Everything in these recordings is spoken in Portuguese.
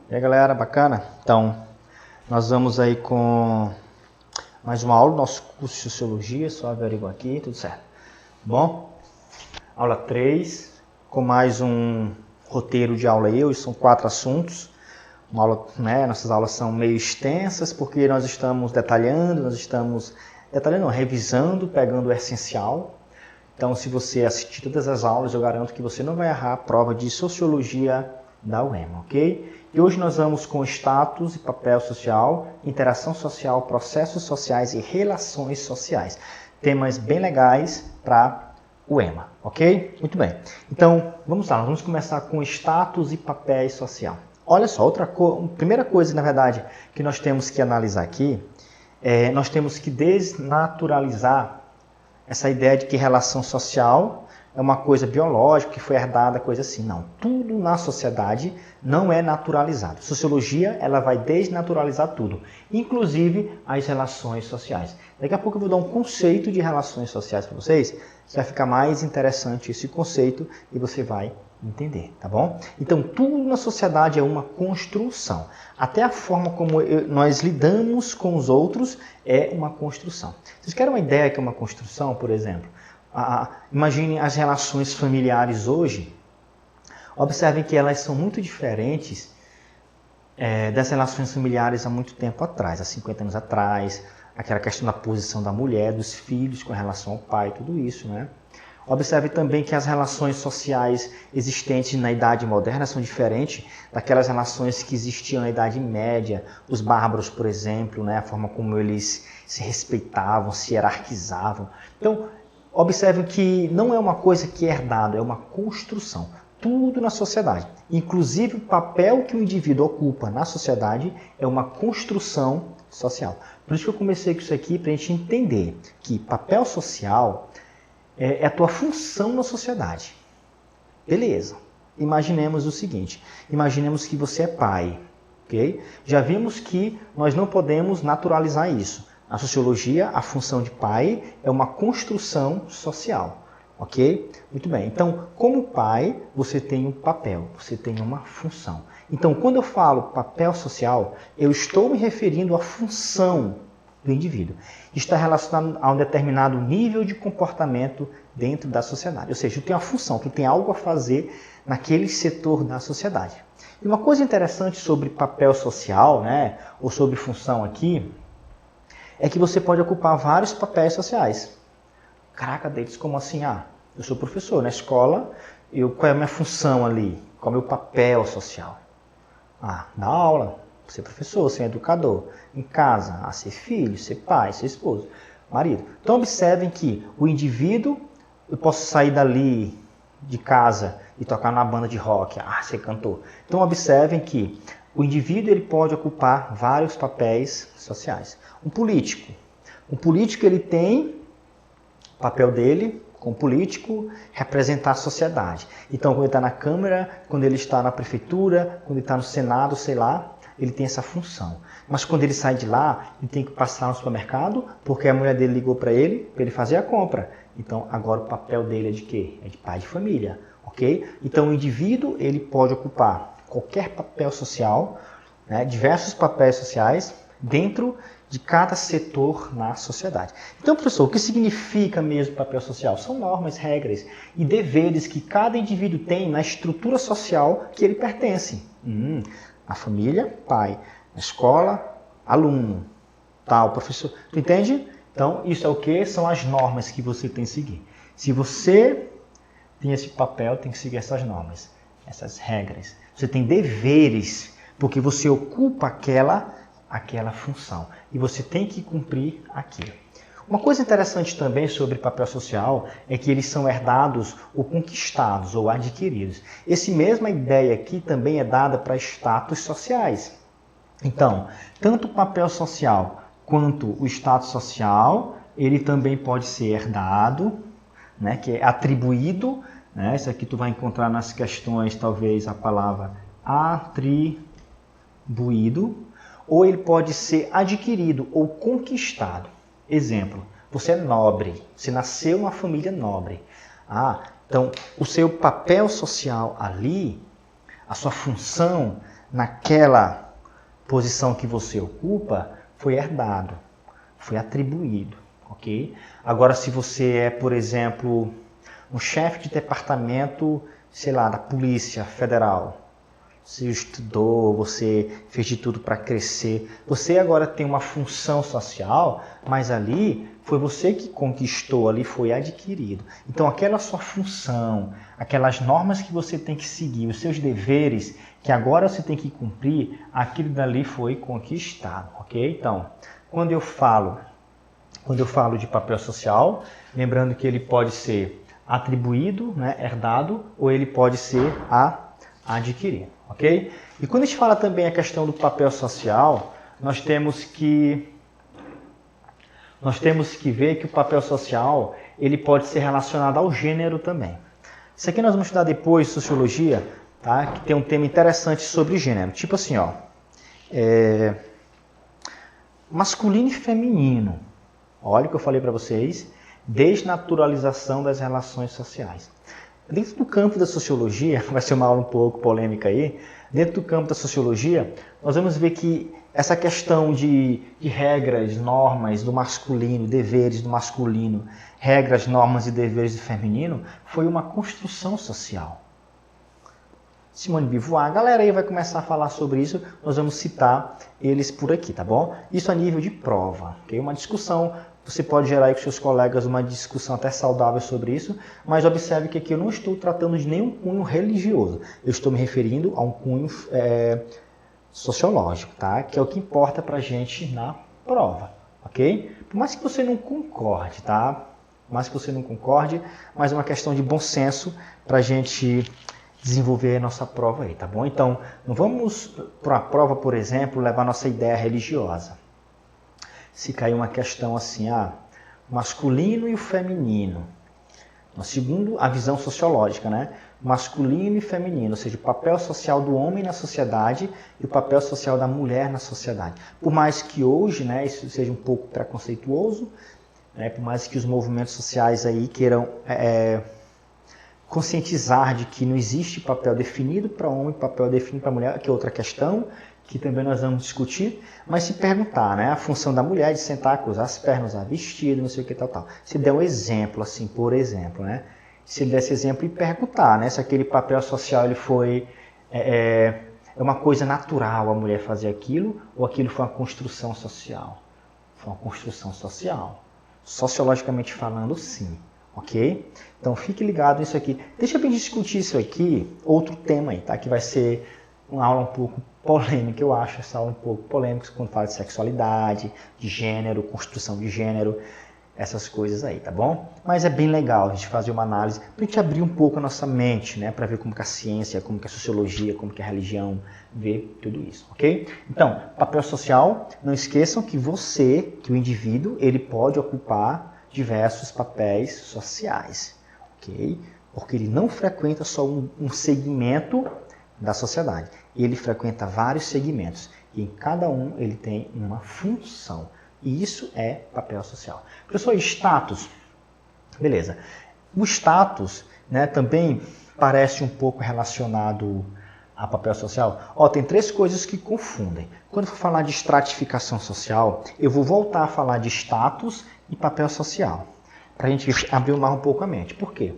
E aí, galera, bacana? Então, nós vamos aí com mais uma aula do nosso curso de Sociologia, só averiguar aqui, tudo certo. Bom, aula 3, com mais um roteiro de aula aí, hoje são 4 assuntos. Uma aula, nossas aulas são meio extensas, porque nós estamos revisando, pegando o essencial. Então, se você assistir todas as aulas, eu garanto que você não vai errar a prova de Sociologia da UEMA, ok? E hoje nós vamos com status e papel social, interação social, processos sociais e relações sociais. Temas bem legais para o EMA, ok? Muito bem. Então, vamos lá, nós vamos começar com status e papel social. Olha só, primeira coisa, na verdade, que nós temos que analisar aqui, nós temos que desnaturalizar essa ideia de que relação social é uma coisa biológica, que foi herdada, coisa assim. Não, tudo na sociedade não é naturalizado. Sociologia, ela vai desnaturalizar tudo, inclusive as relações sociais. Daqui a pouco eu vou dar um conceito de relações sociais para vocês, que vai ficar mais interessante esse conceito e você vai entender, tá bom? Então, tudo na sociedade é uma construção. Até a forma como nós lidamos com os outros é uma construção. Vocês querem uma ideia que é uma construção, por exemplo? Imaginem as relações familiares hoje. Observem que elas são muito diferentes das relações familiares há muito tempo atrás, há 50 anos atrás, aquela questão da posição da mulher, dos filhos com relação ao pai, tudo isso, né? Observe também que as relações sociais existentes na Idade Moderna são diferentes daquelas relações que existiam na Idade Média. Os bárbaros, por exemplo, né? A forma como eles se respeitavam, se hierarquizavam. Então, observe que não é uma coisa que é herdada, é uma construção. Tudo na sociedade, inclusive o papel que o indivíduo ocupa na sociedade, é uma construção social. Por isso que eu comecei com isso aqui, para a gente entender que papel social é a tua função na sociedade. Beleza. Imaginemos o seguinte. Imaginemos que você é pai. Okay? Já vimos que nós não podemos naturalizar isso. Na sociologia, a função de pai é uma construção social. Ok? Muito bem. Então, como pai, você tem um papel, você tem uma função. Então, quando eu falo papel social, eu estou me referindo à função do indivíduo. Está relacionado a um determinado nível de comportamento dentro da sociedade. Ou seja, tu tem uma função, tu tem algo a fazer naquele setor da sociedade. E uma coisa interessante sobre papel social, né, ou sobre função aqui, é que você pode ocupar vários papéis sociais. Caraca, deles, como assim? Eu sou professor na escola, qual é a minha função ali? Qual é o meu papel social? Dar aula, ser professor, ser educador. Em casa, ser filho, ser pai, ser esposo, marido. Então observem que o indivíduo, eu posso sair dali de casa e tocar na banda de rock, ser cantor. Então observem que o indivíduo ele pode ocupar vários papéis sociais. Um político ele tem o papel dele como político, representar a sociedade. Então, quando ele está na Câmara, quando ele está na Prefeitura, quando ele está no Senado, sei lá, ele tem essa função. Mas quando ele sai de lá, ele tem que passar no supermercado, porque a mulher dele ligou para ele fazer a compra. Então, agora o papel dele é de quê? É de pai de família, ok? Então, o indivíduo, ele pode ocupar qualquer papel social, né, diversos papéis sociais, dentro de cada setor na sociedade. Então, professor, o que significa mesmo papel social? São normas, regras e deveres que cada indivíduo tem na estrutura social que ele pertence. Na família, pai. Na escola, aluno. Tal, professor. Tu entende? Então, isso é o que? São as normas que você tem que seguir. Se você tem esse papel, tem que seguir essas normas, essas regras. Você tem deveres, porque você ocupa aquela função. E você tem que cumprir aquilo. Uma coisa interessante também sobre papel social é que eles são herdados ou conquistados ou adquiridos. Essa mesma ideia aqui também é dada para status sociais. Então, tanto o papel social quanto o status social, ele também pode ser herdado, né, que é atribuído. Né, isso aqui tu vai encontrar nas questões, talvez, a palavra atribuído. Ou ele pode ser adquirido ou conquistado. Exemplo, você é nobre, você nasceu numa família nobre. Então, o seu papel social ali, a sua função naquela posição que você ocupa foi herdado, foi atribuído, ok? Agora, se você é, por exemplo, um chefe de departamento, sei lá, da Polícia Federal, você estudou, você fez de tudo para crescer, você agora tem uma função social, mas ali foi você que conquistou, ali foi adquirido. Então aquela sua função, aquelas normas que você tem que seguir, os seus deveres que agora você tem que cumprir, aquilo dali foi conquistado, ok? Então, quando eu falo de papel social, lembrando que ele pode ser atribuído, né, herdado, ou ele pode ser adquirido, ok? E quando a gente fala também a questão do papel social, nós temos que ver que o papel social ele pode ser relacionado ao gênero também. Isso aqui nós vamos estudar depois, sociologia, tá? Que tem um tema interessante sobre gênero. Tipo assim, ó, masculino e feminino. Olha o que eu falei para vocês, desnaturalização das relações sociais. Dentro do campo da sociologia, vai ser uma aula um pouco polêmica aí, dentro do campo da sociologia, nós vamos ver que essa questão de regras, normas do masculino, deveres do masculino, regras, normas e deveres do feminino, foi uma construção social. Simone de Beauvoir, a galera aí vai começar a falar sobre isso, nós vamos citar eles por aqui, tá bom? Isso a nível de prova, ok? Uma discussão, você pode gerar aí com seus colegas uma discussão até saudável sobre isso, mas observe que aqui eu não estou tratando de nenhum cunho religioso, eu estou me referindo a um cunho sociológico, tá? Que é o que importa pra gente na prova, ok? Por mais que você não concorde, tá? Por mais que você não concorde, mas é uma questão de bom senso pra gente desenvolver a nossa prova aí, tá bom? Então, não vamos para a prova, por exemplo, levar nossa ideia religiosa. Se cair uma questão assim, o masculino e o feminino. Segundo a visão sociológica, né? Masculino e feminino, ou seja, o papel social do homem na sociedade e o papel social da mulher na sociedade. Por mais que hoje, né, isso seja um pouco preconceituoso, né, por mais que os movimentos sociais aí queiram conscientizar de que não existe papel definido para homem, papel definido para mulher, que é outra questão, que também nós vamos discutir, mas se perguntar, né, a função da mulher de sentar, cruzar as pernas, usar vestido, não sei o que, tal. Se der um exemplo, assim, por exemplo, né, se ele desse exemplo e perguntar, né, se aquele papel social ele foi uma coisa natural a mulher fazer aquilo, ou aquilo foi uma construção social. Foi uma construção social. Sociologicamente falando, sim. Ok? Então fique ligado nisso aqui. Deixa eu discutir isso aqui, outro tema aí, tá? Que vai ser uma aula um pouco polêmica, eu acho essa aula um pouco polêmica quando fala de sexualidade, de gênero, construção de gênero, essas coisas aí, tá bom? Mas é bem legal a gente fazer uma análise, para a gente abrir um pouco a nossa mente, né? Para ver como que a ciência, como que a sociologia, como que a religião vê tudo isso, ok? Então, papel social, não esqueçam que o indivíduo, ele pode ocupar diversos papéis sociais, ok? Porque ele não frequenta só um segmento da sociedade, ele frequenta vários segmentos e em cada um ele tem uma função. E isso é papel social. Professor, status. Beleza. O status, né, também parece um pouco relacionado a papel social. Tem 3 coisas que confundem. Quando eu for falar de estratificação social, eu vou voltar a falar de status e papel social, para a gente abrir um pouco a mente. Por quê?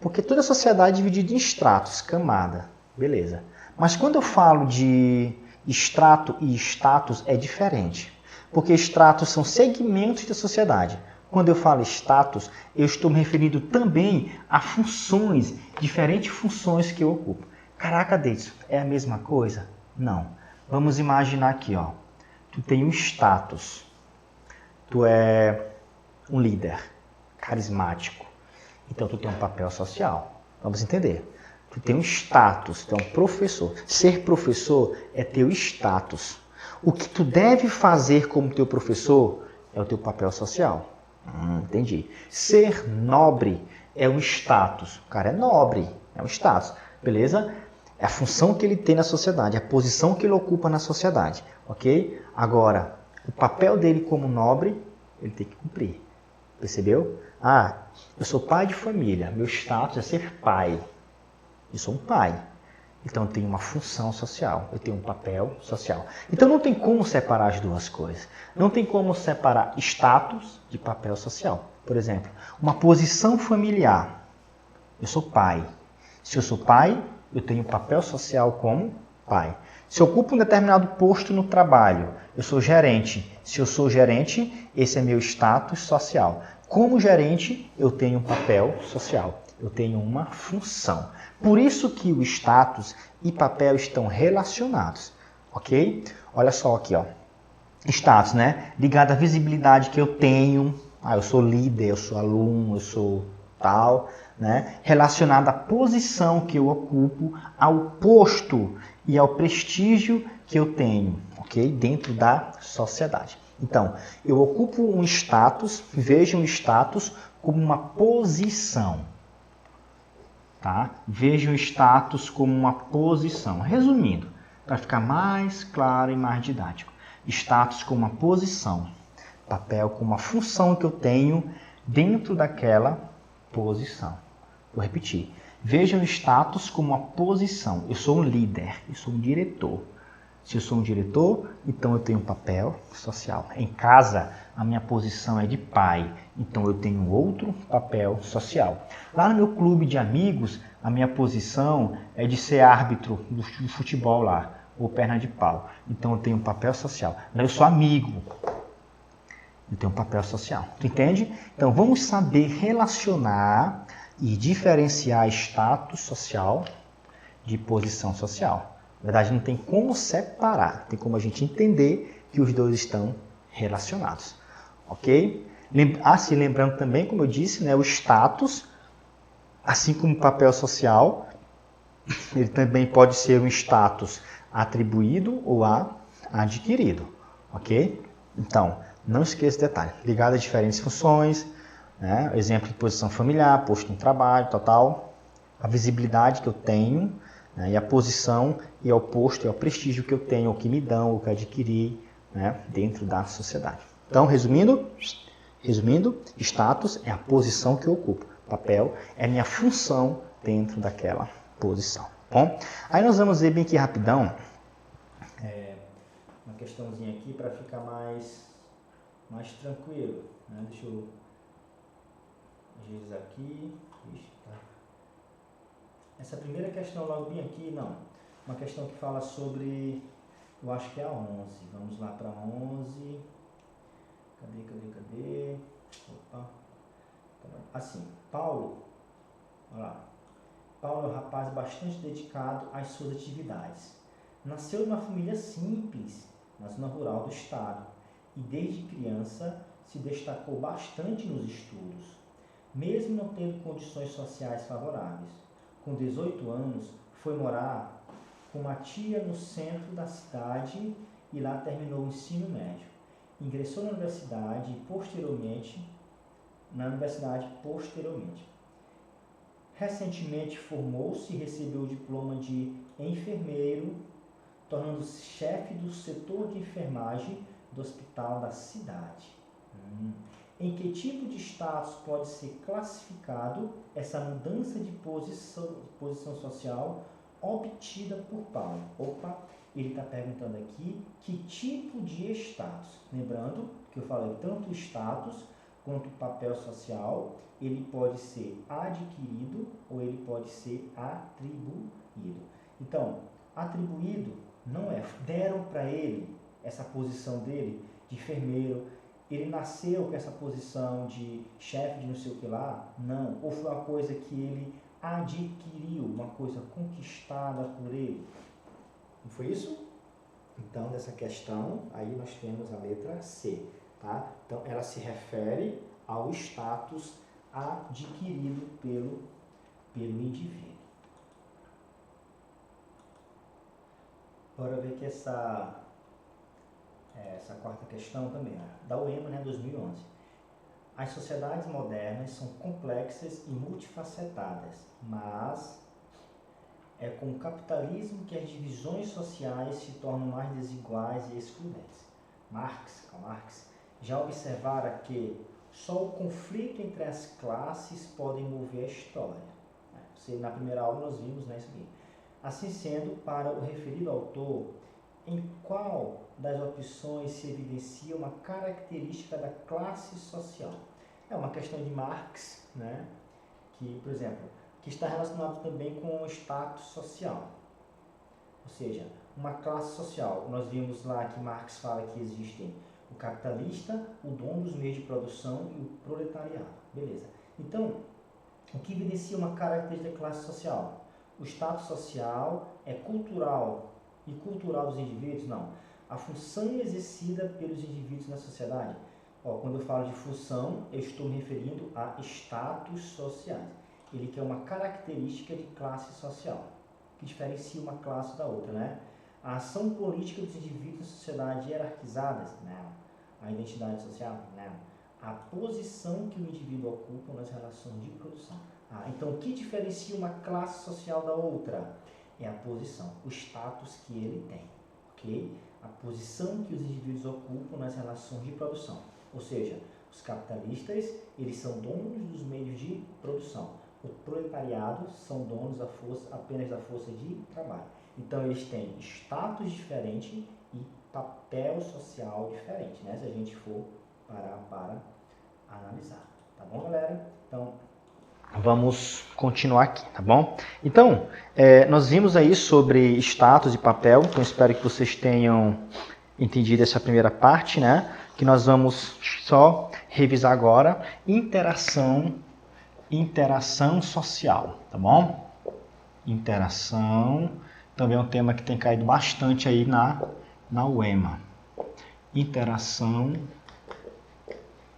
Porque toda a sociedade é dividida em estratos, camada, beleza. Mas quando eu falo de estrato e status é diferente, porque estratos são segmentos da sociedade. Quando eu falo status, eu estou me referindo também a funções, diferentes funções que eu ocupo. Caraca, Deidson, é a mesma coisa? Não. Vamos imaginar aqui, ó. Tu tem um status. Tu é um líder carismático. Então, tu tem um papel social. Vamos entender. Tu tem um status, tu é um professor. Ser professor é teu status. O que tu deve fazer como teu professor é o teu papel social. Entendi. Ser nobre é um status. O cara é nobre, é um status. Beleza? É a função que ele tem na sociedade, a posição que ele ocupa na sociedade. Ok? Agora, o papel dele como nobre, ele tem que cumprir. Percebeu? Eu sou pai de família. Meu status é ser pai. Eu sou um pai. Então eu tenho uma função social, eu tenho um papel social. Então não tem como separar as duas coisas. Não tem como separar status de papel social. Por exemplo, uma posição familiar. Eu sou pai. Se eu sou pai, eu tenho um papel social como pai. Se eu ocupo um determinado posto no trabalho, eu sou gerente. Se eu sou gerente, esse é meu status social. Como gerente, eu tenho um papel social. Eu tenho uma função. Por isso que o status e papel estão relacionados, ok? Olha só aqui, ó. Status, né? Ligado à visibilidade que eu tenho. Eu sou líder, eu sou aluno, eu sou tal, né? Relacionado à posição que eu ocupo, ao posto e ao prestígio que eu tenho, ok? Dentro da sociedade. Então, eu ocupo um status, veja um status como uma posição. Tá? Veja o status como uma posição. Resumindo, para ficar mais claro e mais didático. Status como uma posição. Papel como uma função que eu tenho dentro daquela posição. Vou repetir. Veja o status como uma posição. Eu sou um líder, eu sou um diretor. Se eu sou um diretor, então eu tenho um papel social. Em casa, a minha posição é de pai, então eu tenho outro papel social. Lá no meu clube de amigos, a minha posição é de ser árbitro do futebol lá, ou perna de pau. Então eu tenho um papel social. Eu sou amigo, eu tenho um papel social. Tu entende? Então vamos saber relacionar e diferenciar status social de posição social. Na verdade, não tem como separar, tem como a gente entender que os dois estão relacionados, ok? Se lembrando também, como eu disse, né, o status, assim como o papel social, ele também pode ser um status atribuído ou adquirido, ok? Então, não esqueça esse detalhe, ligado a diferentes funções, né, exemplo de posição familiar, posto no trabalho, tal, a visibilidade que eu tenho, e a posição e ao posto e ao prestígio que eu tenho, o que me dão, o que adquiri, né, dentro da sociedade. Então, resumindo, status é a posição que eu ocupo. Papel é a minha função dentro daquela posição. Bom, aí nós vamos ver bem aqui rapidão uma questãozinha aqui para ficar mais tranquilo. Né? Deixa eu agilizar aqui. Essa primeira questão logo bem aqui, não. Uma questão que fala sobre, eu acho que é a 11. Vamos lá para a 11. Cadê? Opa. Assim, Paulo, olha lá. Paulo é um rapaz bastante dedicado às suas atividades. Nasceu numa família simples, na zona rural do estado, e desde criança se destacou bastante nos estudos, mesmo não tendo condições sociais favoráveis. Com 18 anos, foi morar com uma tia no centro da cidade e lá terminou o ensino médio. Ingressou na universidade posteriormente. Recentemente formou-se e recebeu o diploma de enfermeiro, tornando-se chefe do setor de enfermagem do hospital da cidade. Em que tipo de status pode ser classificado essa mudança de posição social obtida por Paulo? Ele está perguntando aqui que tipo de status. Lembrando que eu falei tanto o status quanto o papel social, ele pode ser adquirido ou ele pode ser atribuído. Então, atribuído não é, deram para ele essa posição dele de enfermeiro, ele nasceu com essa posição de chefe de não sei o que lá, não, ou foi uma coisa que ele adquiriu, uma coisa conquistada por ele. Não foi isso? Então, nessa questão, aí nós temos a letra C, tá? Então, ela se refere ao status adquirido pelo indivíduo. Bora ver que essa quarta questão também, da UEMA, 2011. As sociedades modernas são complexas e multifacetadas, mas é com o capitalismo que as divisões sociais se tornam mais desiguais e excludentes. Karl Marx já observara que só o conflito entre as classes pode mover a história. Na primeira aula nós vimos isso aqui. Assim sendo, para o referido autor, em qual das opções se evidencia uma característica da classe social? É uma questão de Marx, né? Que, por exemplo, que está relacionado também com o status social. Ou seja, uma classe social. Nós vimos lá que Marx fala que existem o capitalista, o dono dos meios de produção e o proletariado. Beleza. Então, o que evidencia uma característica da classe social? O status social é cultural e cultural dos indivíduos? Não. A função exercida pelos indivíduos na sociedade? Quando eu falo de função, eu estou me referindo a status sociais. Ele quer uma característica de classe social, que diferencia uma classe da outra, né? A ação política dos indivíduos na sociedade hierarquizadas? Não. A identidade social? Não. A posição que o indivíduo ocupa nas relações de produção. Então, o que diferencia uma classe social da outra? É a posição, o status que ele tem, ok? A posição que os indivíduos ocupam nas relações de produção. Ou seja, os capitalistas, eles são donos dos meios de produção. O proletariado são donos apenas da força de trabalho. Então, eles têm status diferente e papel social diferente, né? Se a gente for parar para analisar. Tá bom, galera? Então, vamos continuar aqui, tá bom? Então, nós vimos aí sobre status e papel. Então, espero que vocês tenham entendido essa primeira parte, né? Que nós vamos só revisar agora. Interação social, tá bom? Interação, também é um tema que tem caído bastante aí na UEMA. Interação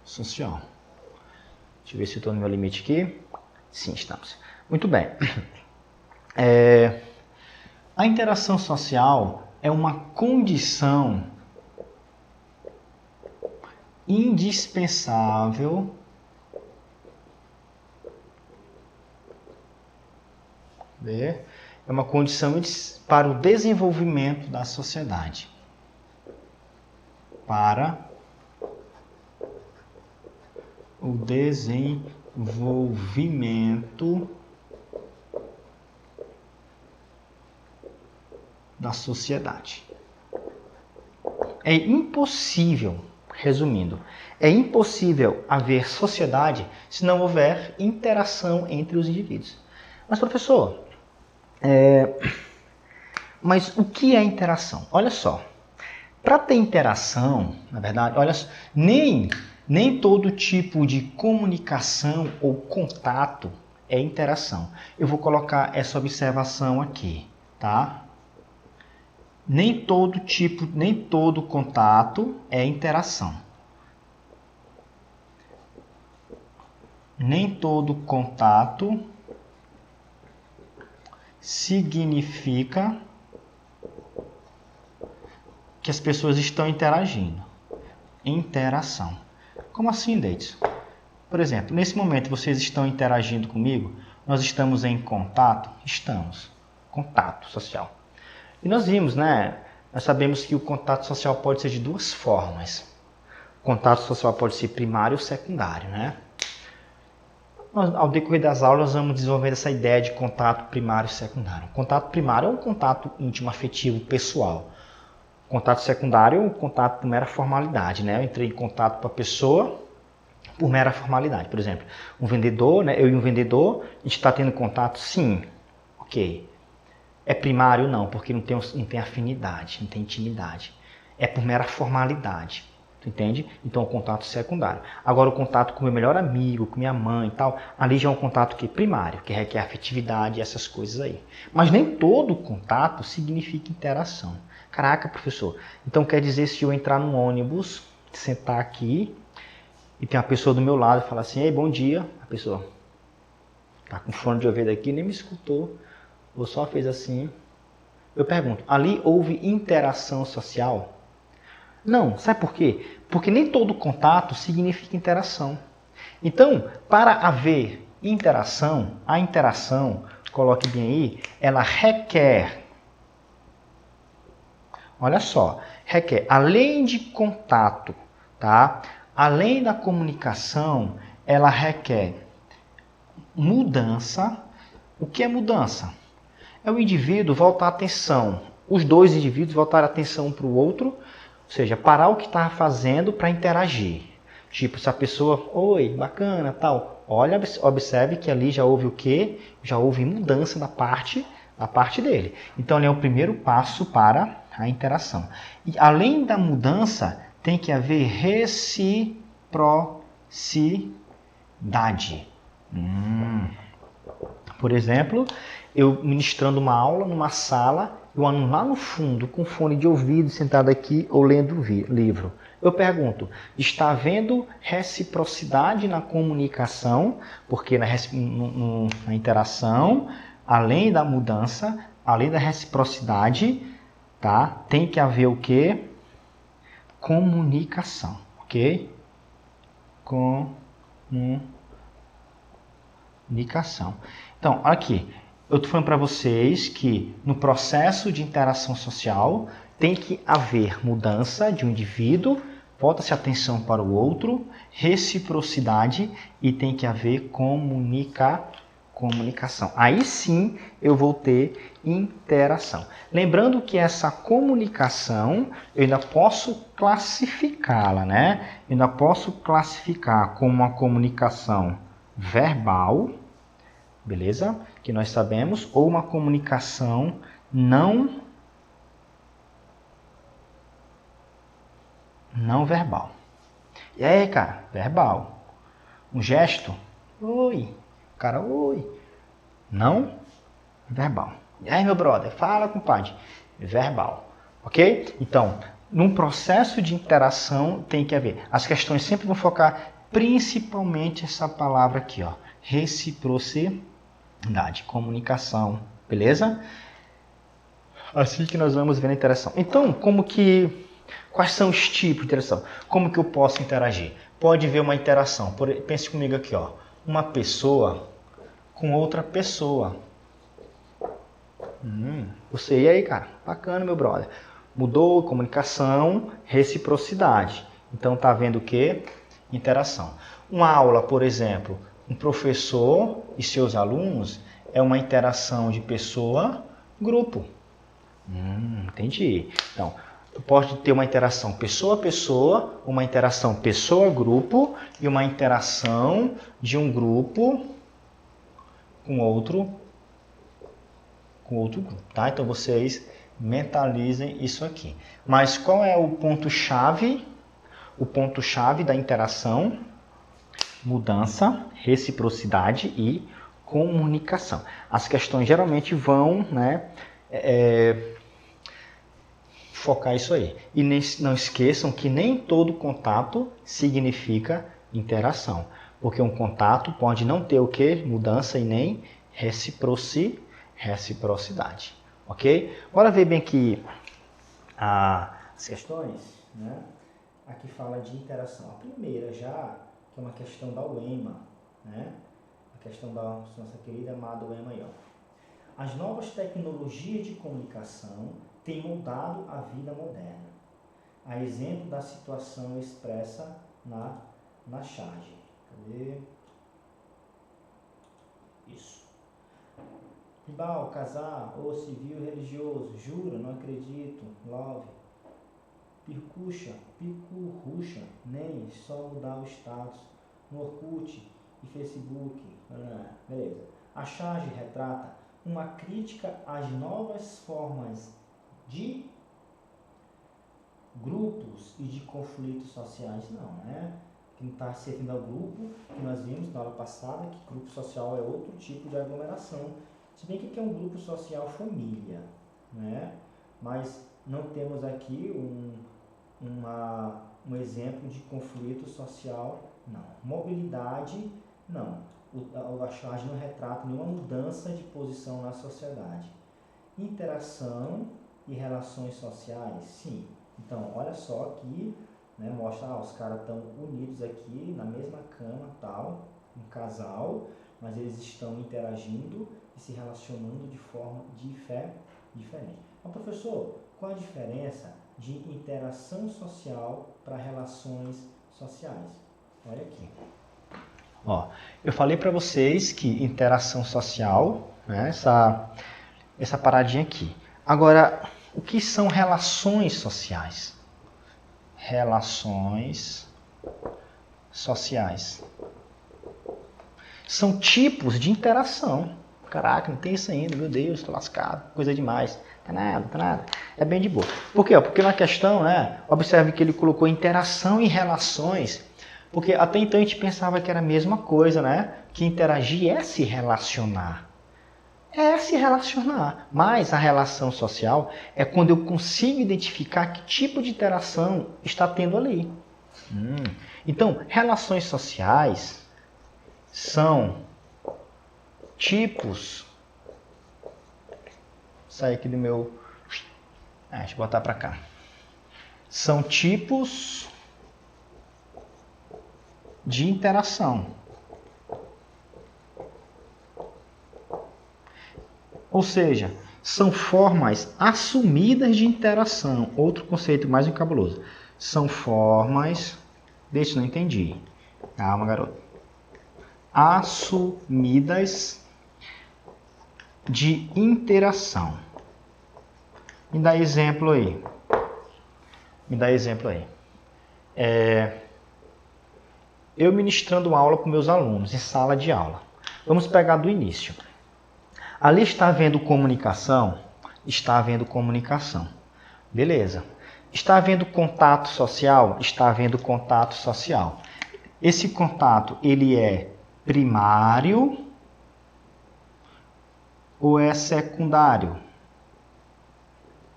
social. Deixa eu ver se eu estou no meu limite aqui. Sim, estamos. Muito bem. A interação social é uma condição indispensável para o desenvolvimento da sociedade. Para o desenvolvimento da sociedade. É impossível, resumindo, é impossível haver sociedade se não houver interação entre os indivíduos. Mas, professor, mas o que é interação? Olha só, para ter interação, na verdade, olha só, nem todo tipo de comunicação ou contato é interação. Eu vou colocar essa observação aqui, tá? Nem todo contato é interação. Nem todo contato significa que as pessoas estão interagindo. Interação. Como assim, Deitz? Por exemplo, nesse momento vocês estão interagindo comigo, nós estamos em contato? Estamos. Contato social. E nós vimos, né? Nós sabemos que o contato social pode ser de duas formas. O contato social pode ser primário ou secundário, né? Ao decorrer das aulas, nós vamos desenvolver essa ideia de contato primário e secundário. O contato primário é um contato íntimo, afetivo, pessoal. O contato secundário é um contato por mera formalidade, né? Eu entrei em contato com a pessoa por mera formalidade. Por exemplo, um vendedor, né? Eu e um vendedor, a gente está tendo contato? Sim. Ok. É primário? Não, porque não tem afinidade, não tem intimidade. É por mera formalidade. Tu entende? Então, o contato secundário. Agora, o contato com o meu melhor amigo, com minha mãe e tal, ali já é um contato primário, que requer afetividade e essas coisas aí. Mas nem todo contato significa interação. Caraca, professor. Então, quer dizer, se eu entrar num ônibus, sentar aqui, e tem uma pessoa do meu lado e falar assim, ei, bom dia. A pessoa tá com fone de ouvido aqui, nem me escutou, ou só fez assim. Eu pergunto, ali houve interação social? Não, sabe por quê? Porque nem todo contato significa interação. Então, para haver interação, a interação, coloque bem aí, ela requer, olha só, requer, além de contato, tá? Além da comunicação, ela requer mudança. O que é mudança? É o indivíduo voltar a atenção, os dois indivíduos voltarem a atenção um para o outro, ou seja, parar o que está fazendo para interagir. Tipo, se a pessoa, oi, bacana, tal, olha, observe que ali já houve o quê? Já houve mudança da parte dele. Então, ele é o primeiro passo para a interação. E além da mudança, tem que haver reciprocidade. Por exemplo, eu ministrando uma aula numa sala, e o aluno lá no fundo, com fone de ouvido, sentado aqui ou lendo o livro. Eu pergunto, está havendo reciprocidade na comunicação? Porque na interação, além da mudança, além da reciprocidade, tá? Tem que haver o quê? Comunicação, ok? Comunicação. Então, aqui, eu estou falando para vocês que no processo de interação social tem que haver mudança de um indivíduo, volta-se a atenção para o outro, reciprocidade e tem que haver comunicação. Aí sim eu vou ter interação. Lembrando que essa comunicação eu ainda posso classificá-la, né? Eu ainda posso classificar como uma comunicação verbal, beleza? Que nós sabemos, ou uma comunicação não verbal. E aí, cara, verbal. Um gesto, oi. Cara, oi. Não verbal. E aí, meu brother, fala, compadre. Verbal, ok? Então, num processo de interação tem que haver. As questões sempre vão focar principalmente essa palavra aqui, ó, reciprocidade. Comunicação, beleza? Assim que nós vamos ver a interação. Então, quais são os tipos de interação? Como que eu posso interagir? Pode ver uma interação. Pense comigo aqui, ó. Uma pessoa com outra pessoa. Você, e aí, cara? Bacana, meu brother. Mudou, comunicação, reciprocidade. Então, tá vendo o quê? Interação. Uma aula, por exemplo, um professor e seus alunos é uma interação de pessoa-grupo. Entendi. Então, pode ter uma interação pessoa-pessoa, uma interação pessoa-grupo e uma interação de um grupo com outro grupo, tá? Então, vocês mentalizem isso aqui. Mas qual é o ponto-chave? O ponto-chave da interação? Mudança, reciprocidade e comunicação. As questões geralmente vão, né, focar isso aí. E não esqueçam que nem todo contato significa interação. Porque um contato pode não ter o quê? Mudança e nem reciprocidade. Ok? Bora ver bem aqui as questões, né? Aqui fala de interação. A primeira já, que é uma questão da UEMA, né? A questão da nossa querida amada UEMA aí, ó. As novas tecnologias de comunicação têm mudado a vida moderna. A exemplo da situação expressa na charge. Cadê? Isso. Tribal, casar, ou civil e religioso. Jura, não acredito. Love. Pircuxa, picurruxa, nem só mudar o status. No Orkut e Facebook. Beleza. A charge retrata uma crítica às novas formas de grupos e de conflitos sociais, não, né? Que não está se referindo ao grupo que nós vimos na aula passada, que grupo social é outro tipo de aglomeração. Se bem que é um grupo social família, né? Mas não temos aqui um exemplo de conflito social, não. Mobilidade, não. A charge não retrata nenhuma mudança de posição na sociedade. Interação e relações sociais, sim. Então, olha só aqui, né, mostra, os caras estão unidos aqui na mesma cama, tal, um casal, mas eles estão interagindo e se relacionando de forma diferente. Mas, professor, qual a diferença de interação social para relações sociais? Olha aqui. Ó, eu falei para vocês que interação social, né, essa paradinha aqui. Agora, o que são relações sociais? Relações sociais são tipos de interação. Caraca, não tem isso ainda, meu Deus, tô lascado, coisa demais. Tá nada, tá nada. É bem de boa. Por quê? Porque na questão, né, observe que ele colocou interação e relações, porque até então a gente pensava que era a mesma coisa, né? Que interagir é se relacionar. É se relacionar. Mas a relação social é quando eu consigo identificar que tipo de interação está tendo ali. Então, relações sociais são tipos. Sai aqui do meu. Deixa eu botar para cá. São tipos de interação. Ou seja, são formas assumidas de interação. Outro conceito mais encabuloso. São formas. Deixa, não entendi. Calma, garoto. Assumidas de interação. Me dá exemplo aí. Eu ministrando aula para meus alunos em sala de aula. Vamos pegar do início. Ali está havendo comunicação? Está havendo comunicação. Beleza. Está havendo contato social? Está havendo contato social. Esse contato, ele é primário ou é secundário?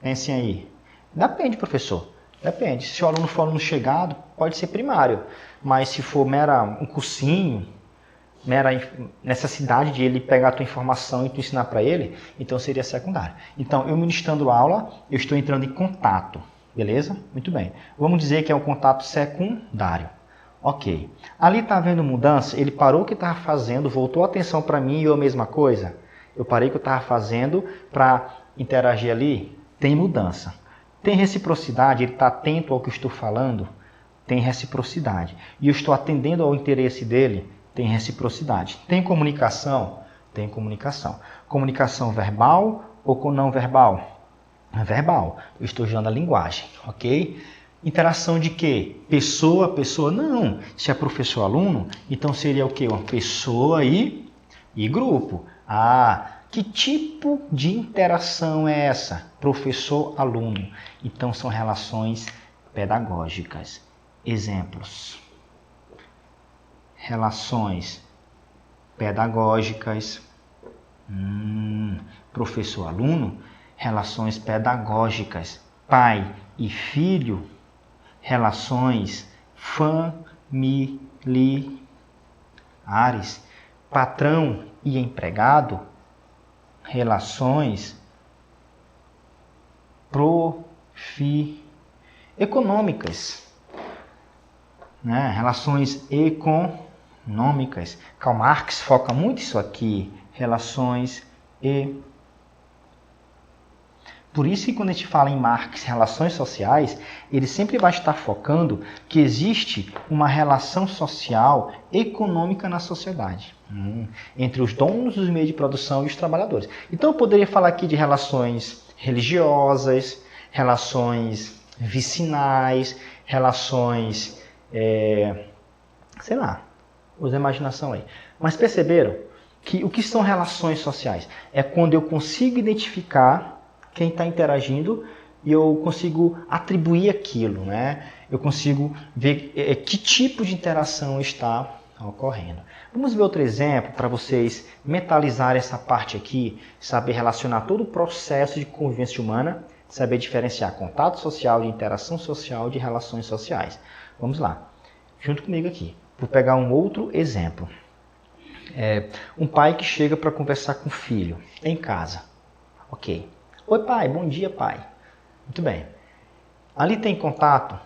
Pensem aí. Depende, professor. Depende. Se o aluno for aluno chegado, pode ser primário. Mas se for um cursinho, mera necessidade de ele pegar a tua informação e tu ensinar para ele, então seria secundário. Então, eu ministrando aula, eu estou entrando em contato. Beleza? Muito bem. Vamos dizer que é um contato secundário. Ok. Ali está havendo mudança, ele parou o que estava fazendo, voltou a atenção para mim e eu a mesma coisa. Eu parei o que eu estava fazendo para interagir ali, tem mudança. Tem reciprocidade, ele está atento ao que eu estou falando, tem reciprocidade. E eu estou atendendo ao interesse dele, tem reciprocidade. Tem comunicação? Tem comunicação. Comunicação verbal ou não verbal? Verbal. Eu estou usando a linguagem, ok? Interação de quê? Pessoa, pessoa? Não. Se é professor-aluno, então seria o quê? Uma pessoa e grupo. Que tipo de interação é essa? Professor-aluno. Então são relações pedagógicas. Exemplos. Relações pedagógicas. Professor-aluno. Relações pedagógicas. Pai e filho. Relações familiares. Patrão e empregado. Relações econômicas. Né? Relações econômicas. Karl Marx foca muito isso aqui. Relações Por isso que quando a gente fala em Marx, relações sociais, ele sempre vai estar focando que existe uma relação social econômica na sociedade. Entre os donos dos meios de produção e os trabalhadores. Então eu poderia falar aqui de relações religiosas, relações vicinais, relações, sei lá, usa a imaginação aí. Mas perceberam que o que são relações sociais? É quando eu consigo identificar quem está interagindo e eu consigo atribuir aquilo, né? Eu consigo ver que tipo de interação está ocorrendo. Vamos ver outro exemplo para vocês mentalizarem essa parte aqui, saber relacionar todo o processo de convivência humana, saber diferenciar contato social de interação social de relações sociais. Vamos lá, junto comigo aqui. Vou pegar um outro exemplo. Um pai que chega para conversar com o filho em casa. Ok. Oi, pai. Bom dia, pai. Muito bem. Ali tem contato?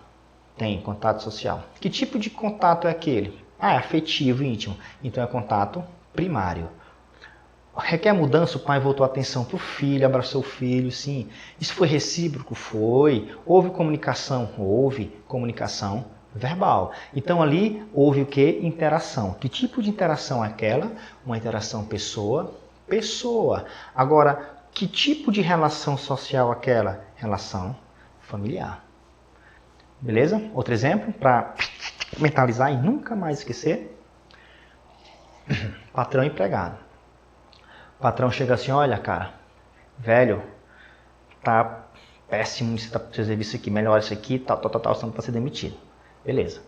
Tem contato social. Que tipo de contato é aquele? É afetivo e íntimo. Então é contato primário. Requer mudança? O pai voltou a atenção para o filho, abraçou o filho, sim. Isso foi recíproco? Foi. Houve comunicação? Houve comunicação verbal. Então ali houve o que? Interação. Que tipo de interação é aquela? Uma interação pessoa. Agora, Que tipo de relação social aquela? Relação familiar. Beleza? Outro exemplo, para mentalizar e nunca mais esquecer. Patrão e empregado. O patrão chega assim, olha, cara, velho, tá péssimo esse serviço aqui, melhora isso aqui, tal, senão vai ser demitido. Beleza.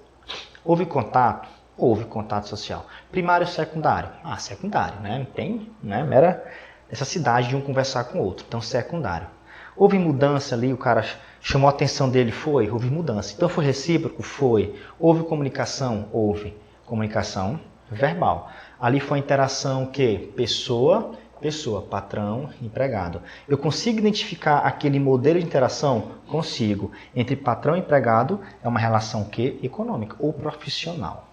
Houve contato? Houve contato social. Primário ou secundário? Secundário, né? Não tem, né? Mera necessidade de um conversar com o outro. Então, secundário. Houve mudança ali, o cara chamou a atenção dele, foi? Houve mudança. Então, foi recíproco? Foi. Houve comunicação? Houve. Comunicação verbal. Ali foi interação o quê? Pessoa, patrão, empregado. Eu consigo identificar aquele modelo de interação? Consigo. Entre patrão e empregado é uma relação que econômica ou profissional.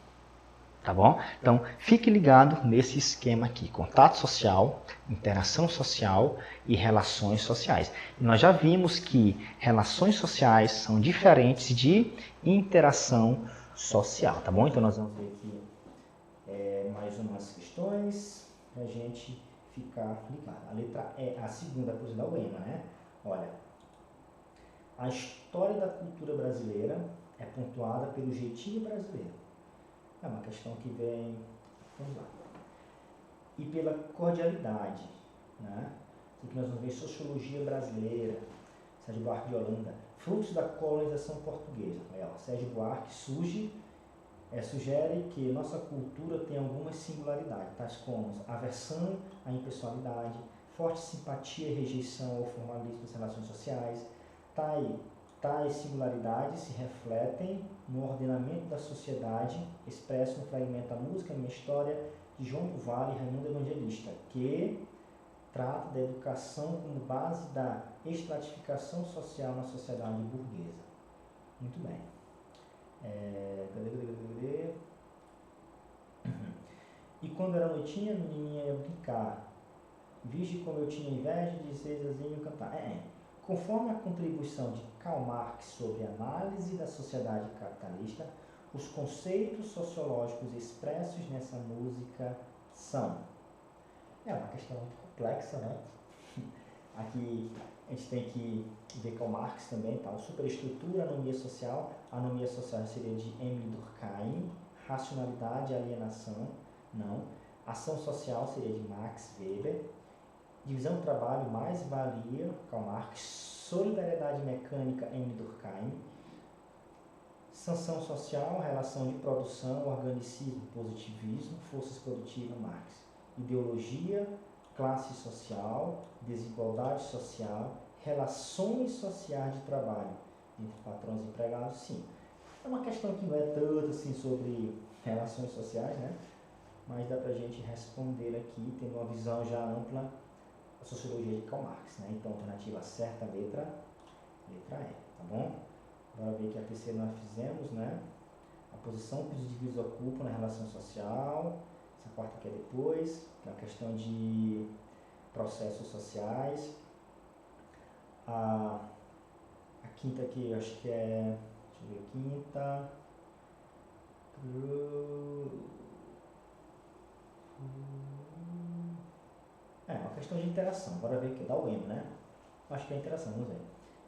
Tá bom? Então, fique ligado nesse esquema aqui. Contato social, interação social e relações sociais. E nós já vimos que relações sociais são diferentes de interação social. Tá bom? Então, nós vamos ver aqui mais umas questões para a gente ficar ligado. A letra E, a segunda coisa da UEMA, né? Olha, a história da cultura brasileira é pontuada pelo jeitinho brasileiro. É uma questão que vem, vamos lá, e pela cordialidade, né? Isso que nós vamos ver sociologia brasileira, Sérgio Buarque de Holanda, frutos da colonização portuguesa. Sérgio Buarque sugere que nossa cultura tem algumas singularidades, tais como aversão à impessoalidade, forte simpatia e rejeição ao formalismo das relações sociais. Tais singularidades se refletem no ordenamento da sociedade, expresso no fragmento A Música, Minha História, de João do Vale e Raimundo Evangelista, que trata da educação como base da estratificação social na sociedade burguesa. Muito bem. E quando era noitinha, a menininha ia brincar. Vige como eu tinha inveja de Zezazinho cantar. Conforme a contribuição de Karl Marx sobre a análise da sociedade capitalista, os conceitos sociológicos expressos nessa música são... É uma questão muito complexa, né? Aqui a gente tem que ver Karl Marx também, tá? Superestrutura, anomia social. A anomia social seria de Emile Durkheim. Racionalidade, alienação, não. Ação social seria de Max Weber. Divisão do trabalho, mais-valia, Karl Marx. Solidariedade mecânica, Emile Durkheim. Sanção social, relação de produção, organicismo, positivismo, forças produtivas, Marx. Ideologia, classe social, desigualdade social, relações sociais de trabalho entre patrões e empregados, sim. É uma questão que não é tanto assim sobre relações sociais, né? Mas dá pra gente responder aqui, tendo uma visão já ampla da sociologia de Karl Marx, né? Então, alternativa certa, letra E, tá bom? Agora ver que a terceira nós fizemos, né? A posição que os indivíduos ocupam na relação social. Essa quarta aqui é depois, que é a questão de processos sociais. A quinta aqui, eu acho que é... Deixa eu ver a quinta. Uma questão de interação. Bora ver aqui, dá o M, né? Acho que é interação, vamos ver.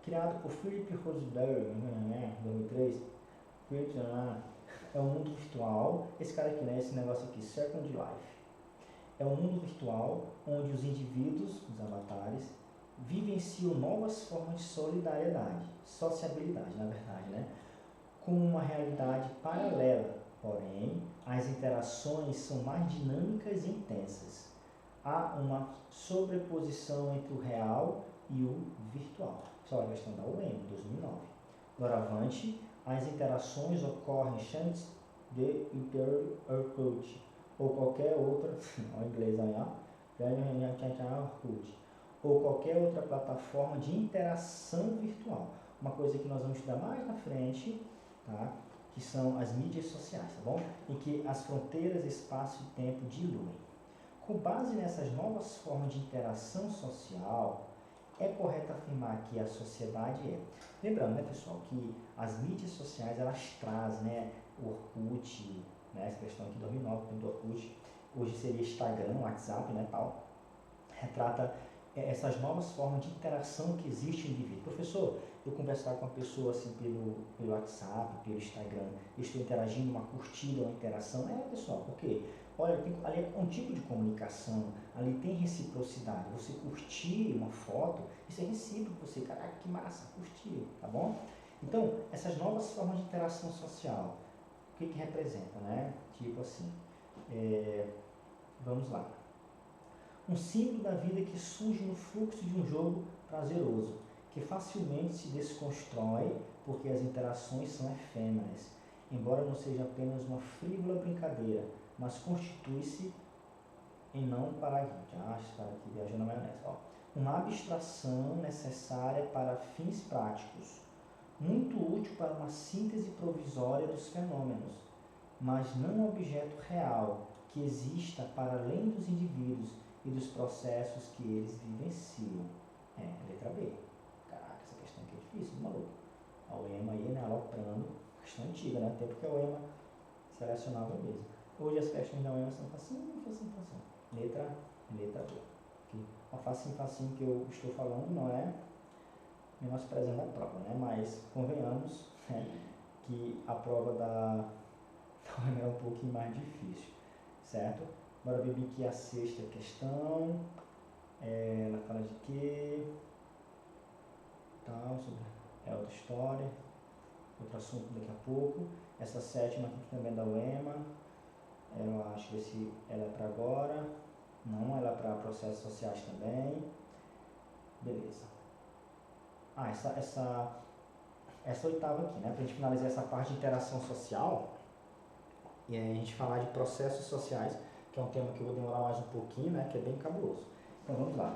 Criado por Philip Roseberry em 2003, é um mundo virtual. Esse cara aqui, né? Esse negócio aqui, Second Life. É um mundo virtual onde os indivíduos, os avatares, vivenciam novas formas de solidariedade, sociabilidade, na verdade, né? Com uma realidade paralela, porém, as interações são mais dinâmicas e intensas. Há uma sobreposição entre o real e o virtual. Isso é a questão da UEM, 2009. Doravante, as interações ocorrem antes de Orkut ou qualquer outra, ao inglês aí, ou qualquer outra plataforma de interação virtual. Uma coisa que nós vamos estudar mais na frente, tá? Que são as mídias sociais, tá bom? Em que as fronteiras, espaço e tempo diluem. Com base nessas novas formas de interação social, é correto afirmar que a sociedade é. Lembrando, né, pessoal, que as mídias sociais, elas trazem, né, o Orkut, né, essa questão aqui de 2009, do Orkut, hoje seria Instagram, WhatsApp, né, tal, retrata essas novas formas de interação que existem no indivíduo. Professor, eu conversar com uma pessoa assim pelo WhatsApp, pelo Instagram, eu estou interagindo, uma curtida, uma interação. Pessoal, por quê? Olha, ali é um tipo de comunicação, ali tem reciprocidade. Você curtir uma foto, isso é recíproco. Você, caraca, que massa, curtiu, tá bom? Então, essas novas formas de interação social, o que representa, né? Tipo assim, vamos lá. Um símbolo da vida que surge no fluxo de um jogo prazeroso, que facilmente se desconstrói porque as interações são efêmeras, embora não seja apenas uma frívola brincadeira, mas constitui-se em não paraguide. Esse cara aqui viajou na maionese. Uma abstração necessária para fins práticos, muito útil para uma síntese provisória dos fenômenos, mas não um objeto real que exista para além dos indivíduos e dos processos que eles vivenciam. Letra B. Caraca, essa questão aqui é difícil, maluco. A OEMA aí, né, aloprando, questão antiga, né, até porque a OEMA selecionava mesmo. Hoje as questões da OEMA são facinho. Letra B. Okay. A facinho que eu estou falando não é menosprezando a prova, né, mas convenhamos, que a prova da OEMA é um pouquinho mais difícil, certo? Bora ver aqui a sexta questão. Ela fala de quê? Sobre outra história, outro assunto daqui a pouco. Essa sétima aqui que também é da UEMA. Eu acho que ela é para agora. Não, ela é para processos sociais também. Beleza. Essa oitava aqui, né? Para a gente finalizar essa parte de interação social e a gente falar de processos sociais, que é um tema que eu vou demorar mais um pouquinho, né, que é bem cabuloso. Então vamos lá,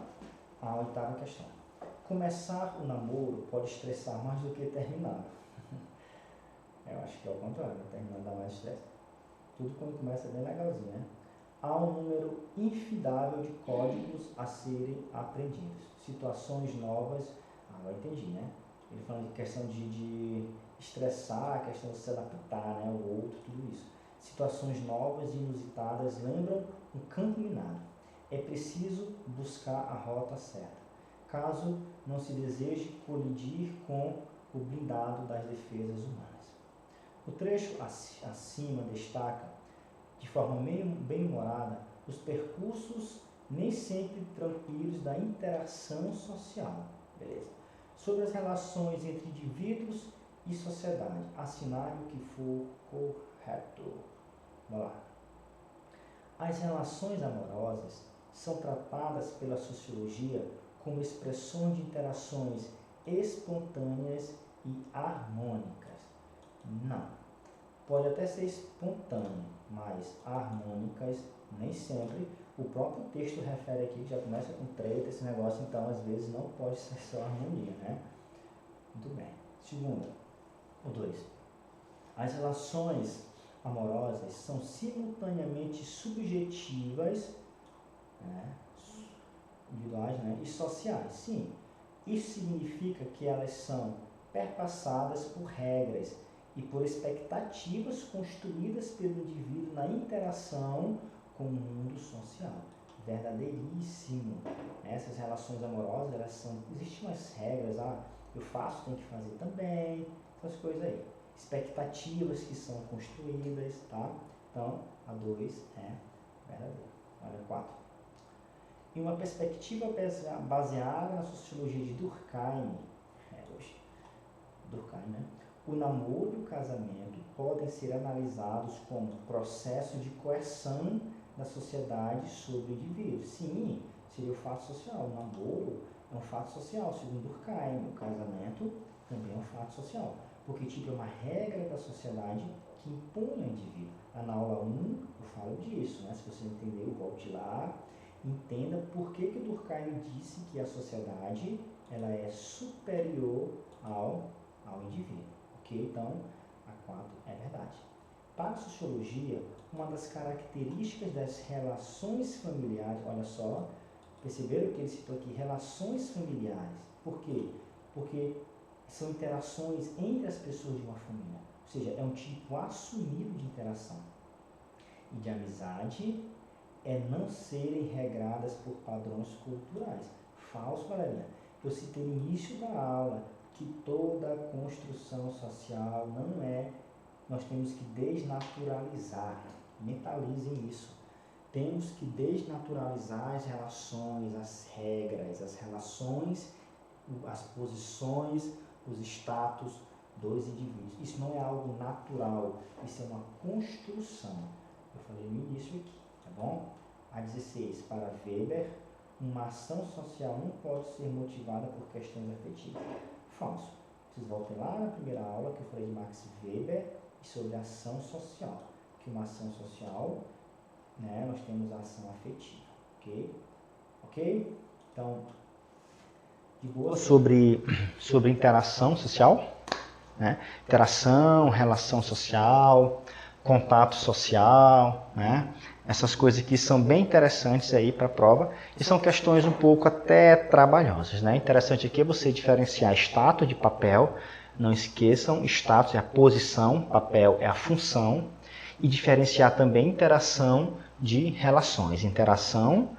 a oitava questão. Começar o namoro pode estressar mais do que terminar. Eu acho que é o contrário, terminar dá mais estresse. Tudo quando começa é bem legalzinho, né? Há um número infindável de códigos a serem aprendidos. Situações novas, eu entendi, né? Ele falando de questão de estressar, a questão de se adaptar, né, ao outro, tudo isso. Situações novas e inusitadas lembram um campo minado. É preciso buscar a rota certa, caso não se deseje colidir com o blindado das defesas humanas. O trecho acima destaca, de forma bem-humorada, os percursos nem sempre tranquilos da interação social. Beleza? Sobre as relações entre indivíduos e sociedade. Assinale o que for correto. Vamos lá. As relações amorosas são tratadas pela sociologia como expressões de interações espontâneas e harmônicas. Não. Pode até ser espontâneo, mas harmônicas nem sempre. O próprio texto refere aqui que já começa com treta, esse negócio, então às vezes não pode ser só harmonia, né? Muito bem. Segundo, o 2. As relações amorosas são simultaneamente subjetivas, né, individuais, né, e sociais. Sim, isso significa que elas são perpassadas por regras e por expectativas construídas pelo indivíduo na interação com o mundo social. Verdadeiríssimo. Essas relações amorosas, existem umas regras, eu faço, tem que fazer também, essas coisas aí. Expectativas que são construídas, tá? Então, a 2 é verdadeira. Olha, 4. Em uma perspectiva baseada na sociologia de Durkheim, Durkheim, né? O namoro e o casamento podem ser analisados como processo de coerção da sociedade sobre o indivíduo. Sim, seria o fato social. O namoro é um fato social, segundo Durkheim. O casamento também é um fato social. Porque é uma regra da sociedade que impõe ao indivíduo. Na aula 1 eu falo disso, né? Se você não entendeu, volte lá, entenda por que o Durkheim disse que a sociedade ela é superior ao indivíduo. Ok? Então, a 4 é verdade. Para a sociologia, uma das características das relações familiares, olha só, perceberam que ele citou aqui relações familiares. Por quê? Porque são interações entre as pessoas de uma família. Ou seja, é um tipo assumido de interação. E de amizade é não serem regradas por padrões culturais. Falso, galerinha. Eu citei no início da aula que toda construção social não é, nós temos que desnaturalizar, mentalizem isso. Temos que desnaturalizar as relações, as regras, as relações, as posições, os status dos indivíduos. Isso não é algo natural, isso é uma construção. Eu falei no início aqui, tá bom? A 16, para Weber, uma ação social não pode ser motivada por questões afetivas. Falso. Vocês voltem lá na primeira aula que eu falei de Max Weber e sobre a ação social. Que uma ação social, né, nós temos a ação afetiva, ok? Ok? Então, de boa sobre interação social, né? Interação, relação social, contato social, né? Essas coisas aqui são bem interessantes aí para a prova e são questões um pouco até trabalhosas, né? Interessante aqui é você diferenciar status de papel. Não esqueçam, status é a posição, papel é a função, e diferenciar também interação de relações. Interação,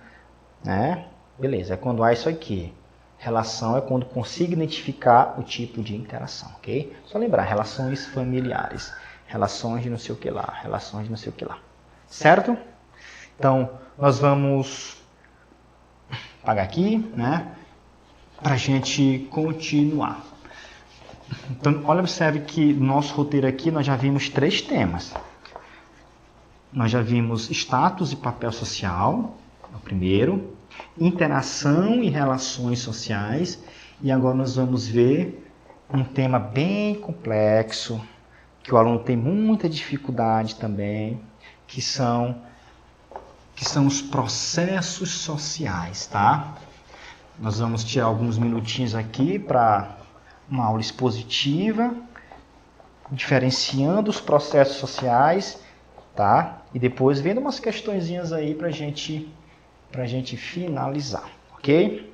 né? Beleza, é quando há isso aqui. Relação é quando consigo identificar o tipo de interação, ok? Só lembrar, relações familiares, relações de não sei o que lá, relações de não sei o que lá. Certo? Então, nós vamos apagar aqui, né? Para a gente continuar. Então, olha, observe que no nosso roteiro aqui nós já vimos 3 temas. Nós já vimos status e papel social, é o primeiro. Interação e relações sociais. E agora nós vamos ver um tema bem complexo, que o aluno tem muita dificuldade também, que são os processos sociais, tá? Nós vamos tirar alguns minutinhos aqui para uma aula expositiva, diferenciando os processos sociais, tá? E depois vendo umas questõezinhas aí para a gente finalizar, ok?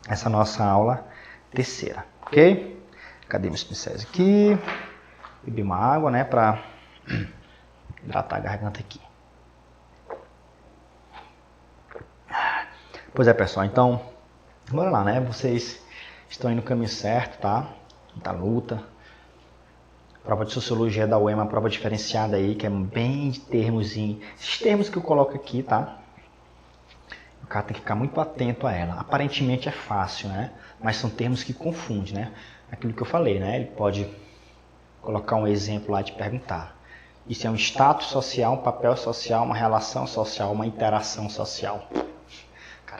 Essa nossa aula terceira, ok? Cadê meus pincéis aqui? Beber uma água, né, para hidratar a garganta aqui. Pois é, pessoal, então, bora lá, né? Vocês estão aí no caminho certo, tá? Da luta. Prova de Sociologia da UEMA, prova diferenciada aí, que é bem de termozinho. Esses termos que eu coloco aqui, tá? O cara tem que ficar muito atento a ela. Aparentemente é fácil, né? Mas são termos que confundem, né? Aquilo que eu falei, né? Ele pode colocar um exemplo lá e te perguntar. Isso é um status social, um papel social, uma relação social, uma interação social.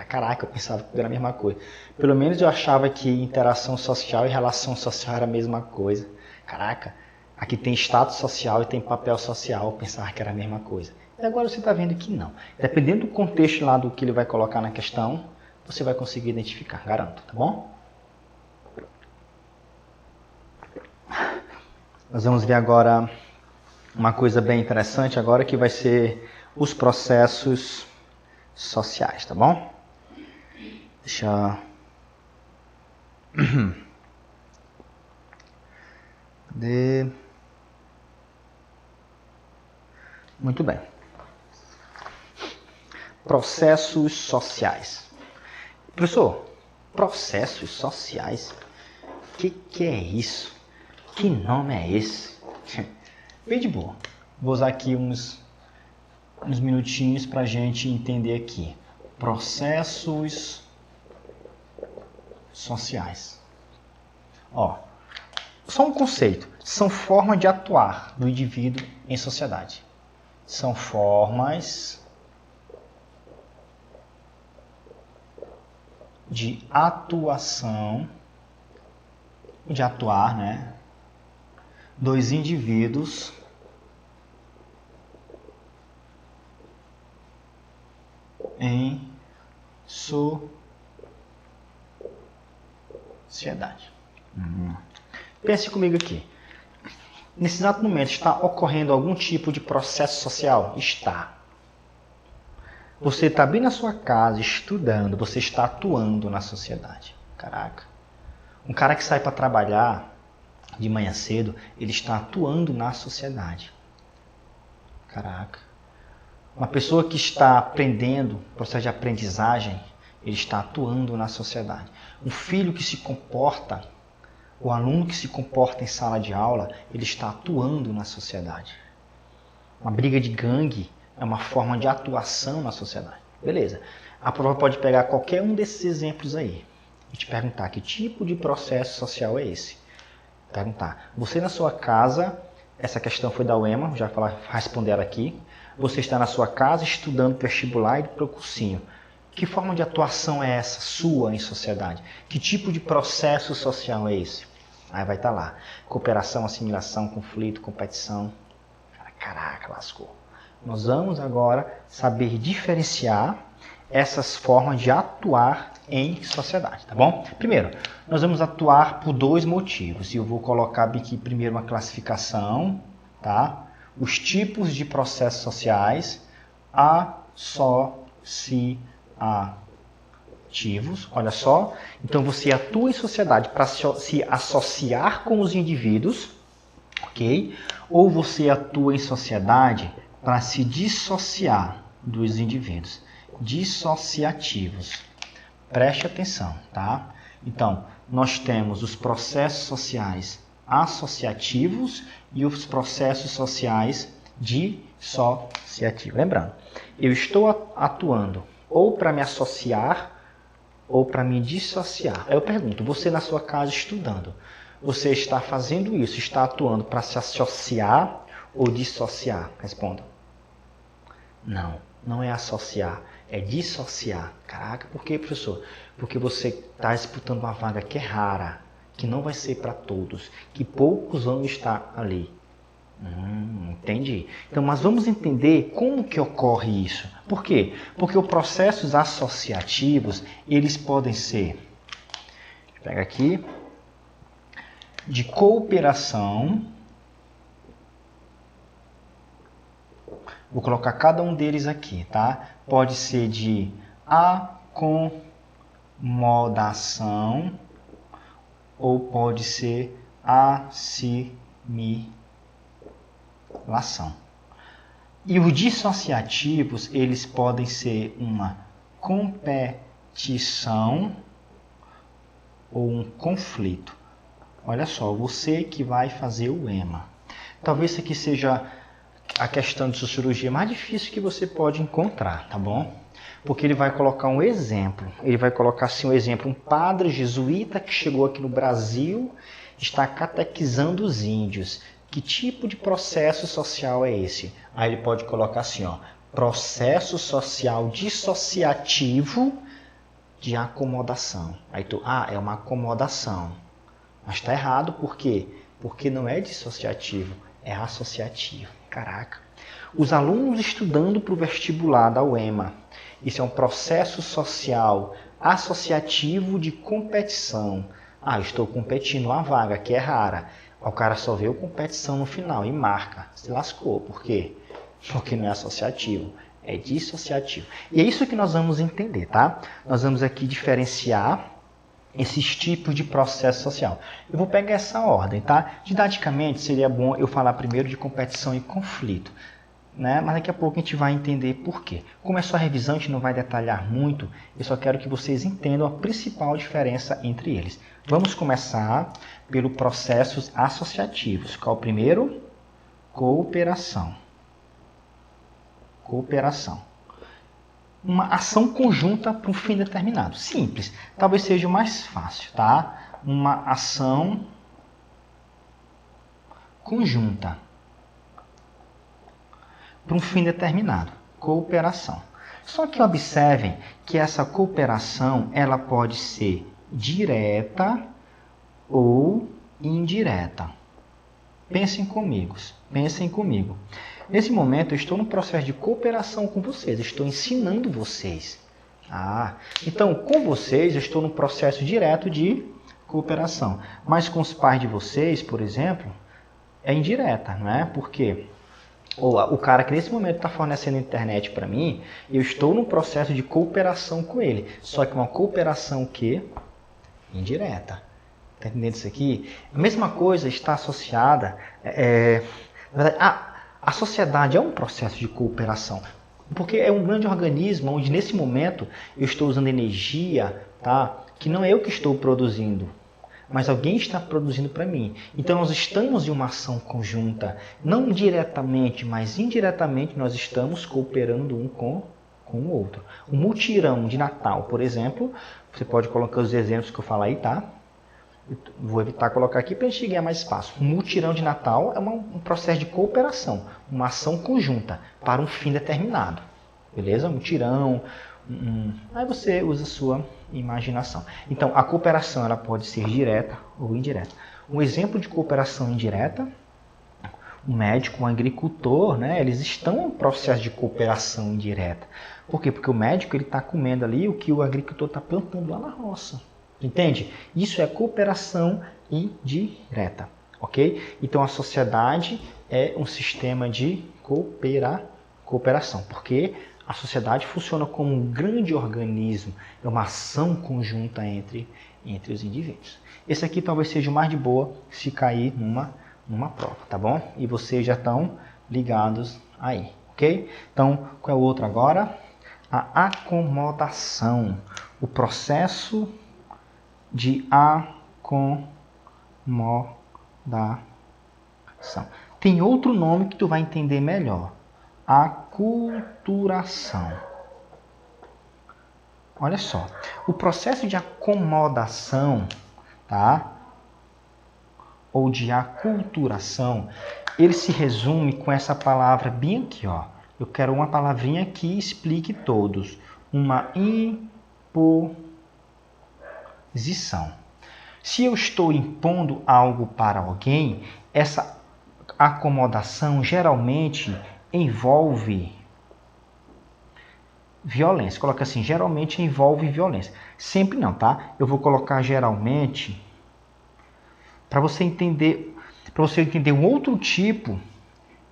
Caraca, eu pensava que era a mesma coisa. Pelo menos eu achava que interação social e relação social era a mesma coisa. Caraca, aqui tem status social e tem papel social, eu pensava que era a mesma coisa. E agora você está vendo que não. Dependendo do contexto lá do que ele vai colocar na questão, você vai conseguir identificar, garanto, tá bom? Nós vamos ver agora uma coisa bem interessante agora, que vai ser os processos sociais, tá bom? Deixa eu... Muito bem. Processos sociais. Professor, processos sociais? O que é isso? Que nome é esse? Bem de boa. Vou usar aqui uns minutinhos para a gente entender aqui. Processos sociais. Ó, só um conceito. São formas de atuar do indivíduo em sociedade. São formas de atuação, de atuar, né, dos indivíduos em sociedade. Pense comigo aqui. Nesse exato momento está ocorrendo algum tipo de processo social? Está. Você está bem na sua casa, estudando, você está atuando na sociedade. Caraca. Um cara que sai para trabalhar de manhã cedo, ele está atuando na sociedade. Caraca. Uma pessoa que está aprendendo, processo de aprendizagem, ele está atuando na sociedade. Um filho que se comporta, o aluno que se comporta em sala de aula, ele está atuando na sociedade. Uma briga de gangue é uma forma de atuação na sociedade. Beleza. A prova pode pegar qualquer um desses exemplos aí e te perguntar que tipo de processo social é esse. Perguntar, você na sua casa, essa questão foi da UEMA, já responderam aqui. Você está na sua casa estudando vestibular e para o cursinho. Que forma de atuação é essa sua em sociedade? Que tipo de processo social é esse? Aí vai estar lá. Cooperação, assimilação, conflito, competição. Caraca, lascou. Nós vamos agora saber diferenciar essas formas de atuar em sociedade, tá bom? Primeiro, nós vamos atuar por dois motivos. E eu vou colocar aqui primeiro uma classificação, tá? Os tipos de processos sociais associativos, olha só. Então você atua em sociedade para se associar com os indivíduos, ok? Ou você atua em sociedade para se dissociar dos indivíduos. Dissociativos. Preste atenção, tá? Então, nós temos os processos sociais associativos e os processos sociais dissociativos. Lembrando, eu estou atuando ou para me associar ou para me dissociar. Aí eu pergunto, você na sua casa estudando, você está fazendo isso, está atuando para se associar ou dissociar? Responda. Não, não é associar, é dissociar. Caraca, por que, professor? Porque você está disputando uma vaga que é rara, que não vai ser para todos, que poucos vão estar ali. Entendi. Então, mas vamos entender como que ocorre isso. Por quê? Porque os processos associativos, eles podem ser, deixa eu pegar aqui, de cooperação. Vou colocar cada um deles aqui, tá? Pode ser de acomodação ou pode ser assimilação. E os dissociativos, eles podem ser uma competição ou um conflito. Olha só, você que vai fazer o EMA. Talvez isso aqui seja a questão de sociologia mais difícil que você pode encontrar, tá bom? Porque ele vai colocar um exemplo. Ele vai colocar assim um exemplo, um padre jesuíta que chegou aqui no Brasil, está catequizando os índios. Que tipo de processo social é esse? Aí ele pode colocar assim, ó, processo social dissociativo de acomodação. Aí tu, é uma acomodação. Mas está errado, por quê? Porque não é dissociativo, é associativo. Caraca. Os alunos estudando para o vestibular da UEMA. Isso é um processo social associativo de competição. Estou competindo uma vaga que é rara. O cara só vê a competição no final e marca. Se lascou. Por quê? Porque não é associativo, é dissociativo. E é isso que nós vamos entender, tá? Nós vamos aqui diferenciar esses tipos de processo social. Eu vou pegar essa ordem, tá? Didaticamente, seria bom eu falar primeiro de competição e conflito, né? Mas daqui a pouco a gente vai entender por quê. Como é só revisão, a gente não vai detalhar muito, eu só quero que vocês entendam a principal diferença entre eles. Vamos começar pelo processos associativos. Qual o primeiro? Cooperação. Cooperação. Uma ação conjunta para um fim determinado. Simples. Talvez seja o mais fácil, tá? Uma ação conjunta para um fim determinado. Cooperação. Só que observem que essa cooperação ela pode ser direta ou indireta. Pensem comigo. Nesse momento, eu estou no processo de cooperação com vocês. Estou ensinando vocês. Então, com vocês, eu estou no processo direto de cooperação. Mas com os pais de vocês, por exemplo, é indireta, não é? Porque o cara que nesse momento está fornecendo internet para mim, eu estou no processo de cooperação com ele. Só que uma cooperação que indireta. Está entendendo isso aqui? A mesma coisa está associada... Na verdade, a sociedade é um processo de cooperação. Porque é um grande organismo onde, nesse momento, eu estou usando energia, tá? Que não é eu que estou produzindo, mas alguém está produzindo para mim. Então, nós estamos em uma ação conjunta. Não diretamente, mas indiretamente, nós estamos cooperando um com o outro. O mutirão de Natal, por exemplo, você pode colocar os exemplos que eu falar aí, tá? Vou evitar colocar aqui para a gente ganhar mais espaço. O mutirão de Natal é um processo de cooperação, uma ação conjunta para um fim determinado. Beleza? Mutirão. Aí você usa a sua imaginação. Então, a cooperação ela pode ser direta ou indireta. Um exemplo de cooperação indireta, um médico, um agricultor, né, eles estão em processo de cooperação indireta. Por quê? Porque o médico está comendo ali o que o agricultor está plantando lá na roça. Entende? Isso é cooperação indireta, ok? Então a sociedade é um sistema de cooperação, porque a sociedade funciona como um grande organismo, é uma ação conjunta entre os indivíduos. Esse aqui talvez seja o mais de boa se cair numa prova, tá bom? E vocês já estão ligados aí, ok? Então, qual é o outro agora? A acomodação, o processo de acomodação. Tem outro nome que tu vai entender melhor. Aculturação. Olha só, o processo de acomodação, tá? Ou de aculturação, ele se resume com essa palavra bem aqui, ó. Eu quero uma palavrinha que explique todos. Uma imposição. Se eu estou impondo algo para alguém, essa acomodação geralmente envolve violência. Coloca assim, geralmente envolve violência. Sempre não, tá? Eu vou colocar geralmente para você entender um outro tipo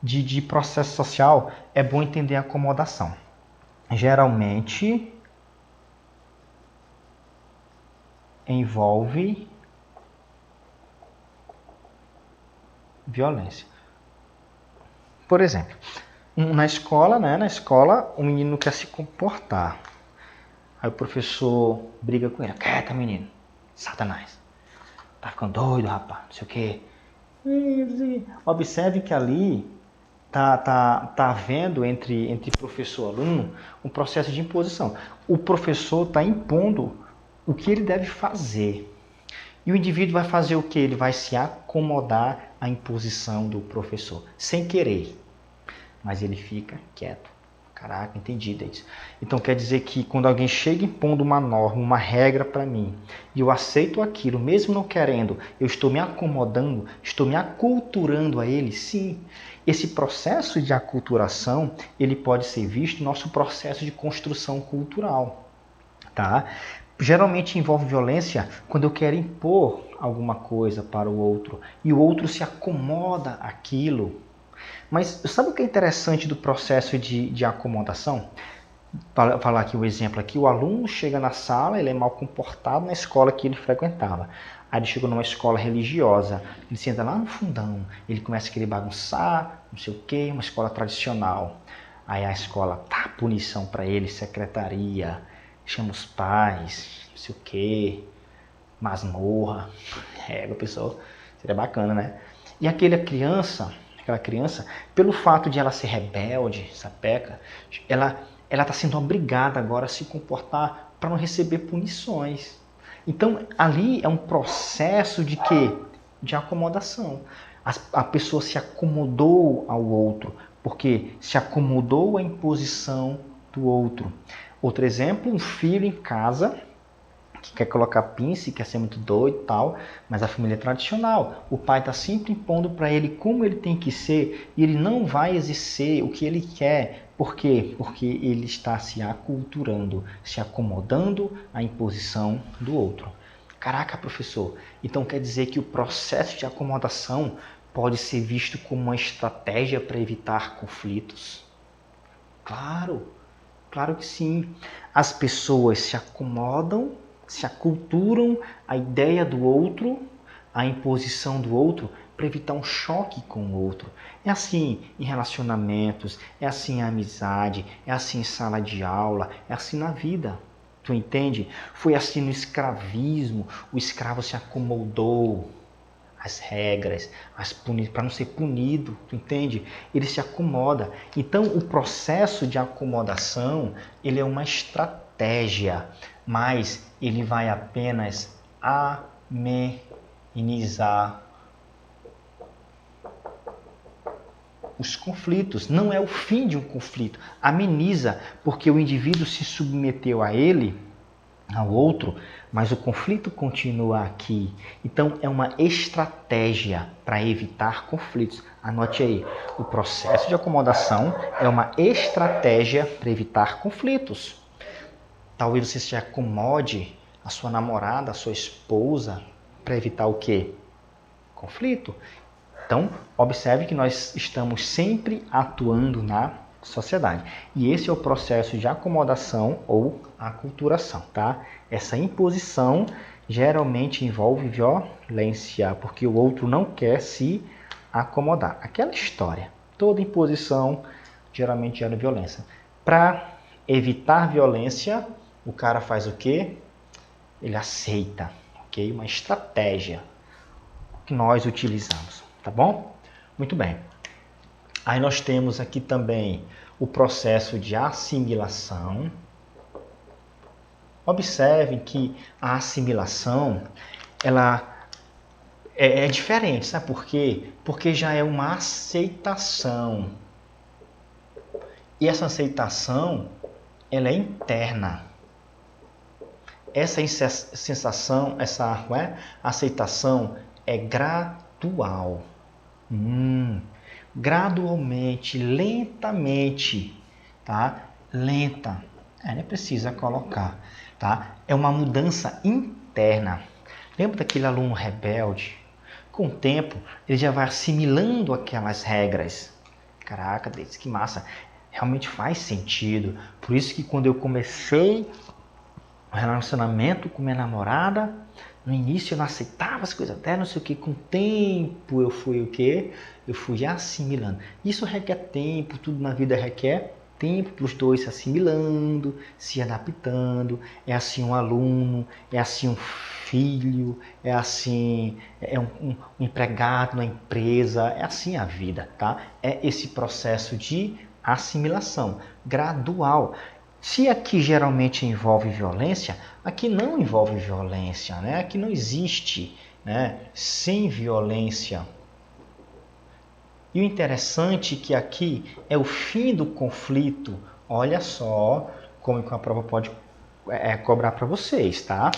de processo social, é bom entender a acomodação. Geralmente envolve violência. Por exemplo, na escola, o menino quer se comportar. Aí o professor briga com ele. Quieta, menino. Satanás. Tá ficando doido, rapaz. Não sei o quê. Observe que ali tá havendo entre professor e aluno um processo de imposição. O professor está impondo o que ele deve fazer. E o indivíduo vai fazer o quê? Ele vai se acomodar à imposição do professor, sem querer. Mas ele fica quieto. Caraca, entendido isso. Então quer dizer que quando alguém chega impondo uma norma, uma regra para mim, e eu aceito aquilo, mesmo não querendo, eu estou me acomodando, estou me aculturando a ele, sim. Esse processo de aculturação, ele pode ser visto no nosso processo de construção cultural, tá? Geralmente envolve violência quando eu quero impor alguma coisa para o outro, e o outro se acomoda àquilo. Mas sabe o que é interessante do processo de acomodação? Vou falar aqui um exemplo aqui. O aluno chega na sala, ele é mal comportado na escola que ele frequentava. Aí ele chegou numa escola religiosa, ele senta lá no fundão, ele começa a querer bagunçar, não sei o quê, uma escola tradicional. Aí a escola tá punição para ele, secretaria, chama os pais, não sei o quê, masmorra. Pessoal, seria bacana, né? E aquela criança, pelo fato de ela ser rebelde, sapeca, ela está sendo obrigada agora a se comportar para não receber punições. Então, ali é um processo de quê? De acomodação. A pessoa se acomodou ao outro, porque se acomodou à imposição do outro. Outro exemplo, um filho em casa que quer colocar pince, quer ser muito doido e tal, mas a família é tradicional. O pai está sempre impondo para ele como ele tem que ser e ele não vai exercer o que ele quer. Por quê? Porque ele está se aculturando, se acomodando à imposição do outro. Caraca, professor, então quer dizer que o processo de acomodação pode ser visto como uma estratégia para evitar conflitos? Claro, claro que sim. As pessoas se acomodam, se aculturam à ideia do outro, à imposição do outro, para evitar um choque com o outro. É assim em relacionamentos, é assim em amizade, é assim em sala de aula, é assim na vida. Tu entende? Foi assim no escravismo, o escravo se acomodou às regras, para não ser punido, tu entende? Ele se acomoda. Então, o processo de acomodação, ele é uma estratégia, mas ele vai apenas amenizar os conflitos. Não é o fim de um conflito. Ameniza, porque o indivíduo se submeteu a ele, ao outro, mas o conflito continua aqui. Então, é uma estratégia para evitar conflitos. Anote aí, o processo de acomodação é uma estratégia para evitar conflitos. Talvez você se acomode a sua namorada, a sua esposa, para evitar o quê? Conflito. Então, observe que nós estamos sempre atuando na sociedade. E esse é o processo de acomodação ou aculturação, tá? Essa imposição geralmente envolve violência, porque o outro não quer se acomodar. Aquela história, toda imposição geralmente gera violência. Para evitar violência, o cara faz o quê? Ele aceita, ok? Uma estratégia que nós utilizamos, tá bom? Muito bem. Aí nós temos aqui também o processo de assimilação. Observem que a assimilação, ela é diferente, sabe por quê? Porque já é uma aceitação. E essa aceitação, ela é interna. Essa sensação, essa aceitação é gradual. Gradualmente, lentamente, tá? Lenta. Nem precisa colocar, tá? É uma mudança interna. Lembra daquele aluno rebelde? Com o tempo, ele já vai assimilando aquelas regras. Caraca, Deus, que massa. Realmente faz sentido. Por isso que quando eu comecei um relacionamento com minha namorada, no início eu não aceitava as coisas dela, não sei o que. Com o tempo eu fui o quê? Eu fui assimilando. Isso requer tempo, tudo na vida requer tempo para os dois se assimilando, se adaptando. É assim um aluno, é assim um filho, é assim um empregado na empresa, é assim a vida, tá? É esse processo de assimilação gradual. Se aqui geralmente envolve violência, aqui não envolve violência, né? Aqui não existe, né, sem violência. E o interessante é que aqui é o fim do conflito. Olha só como a prova pode cobrar para vocês, tá?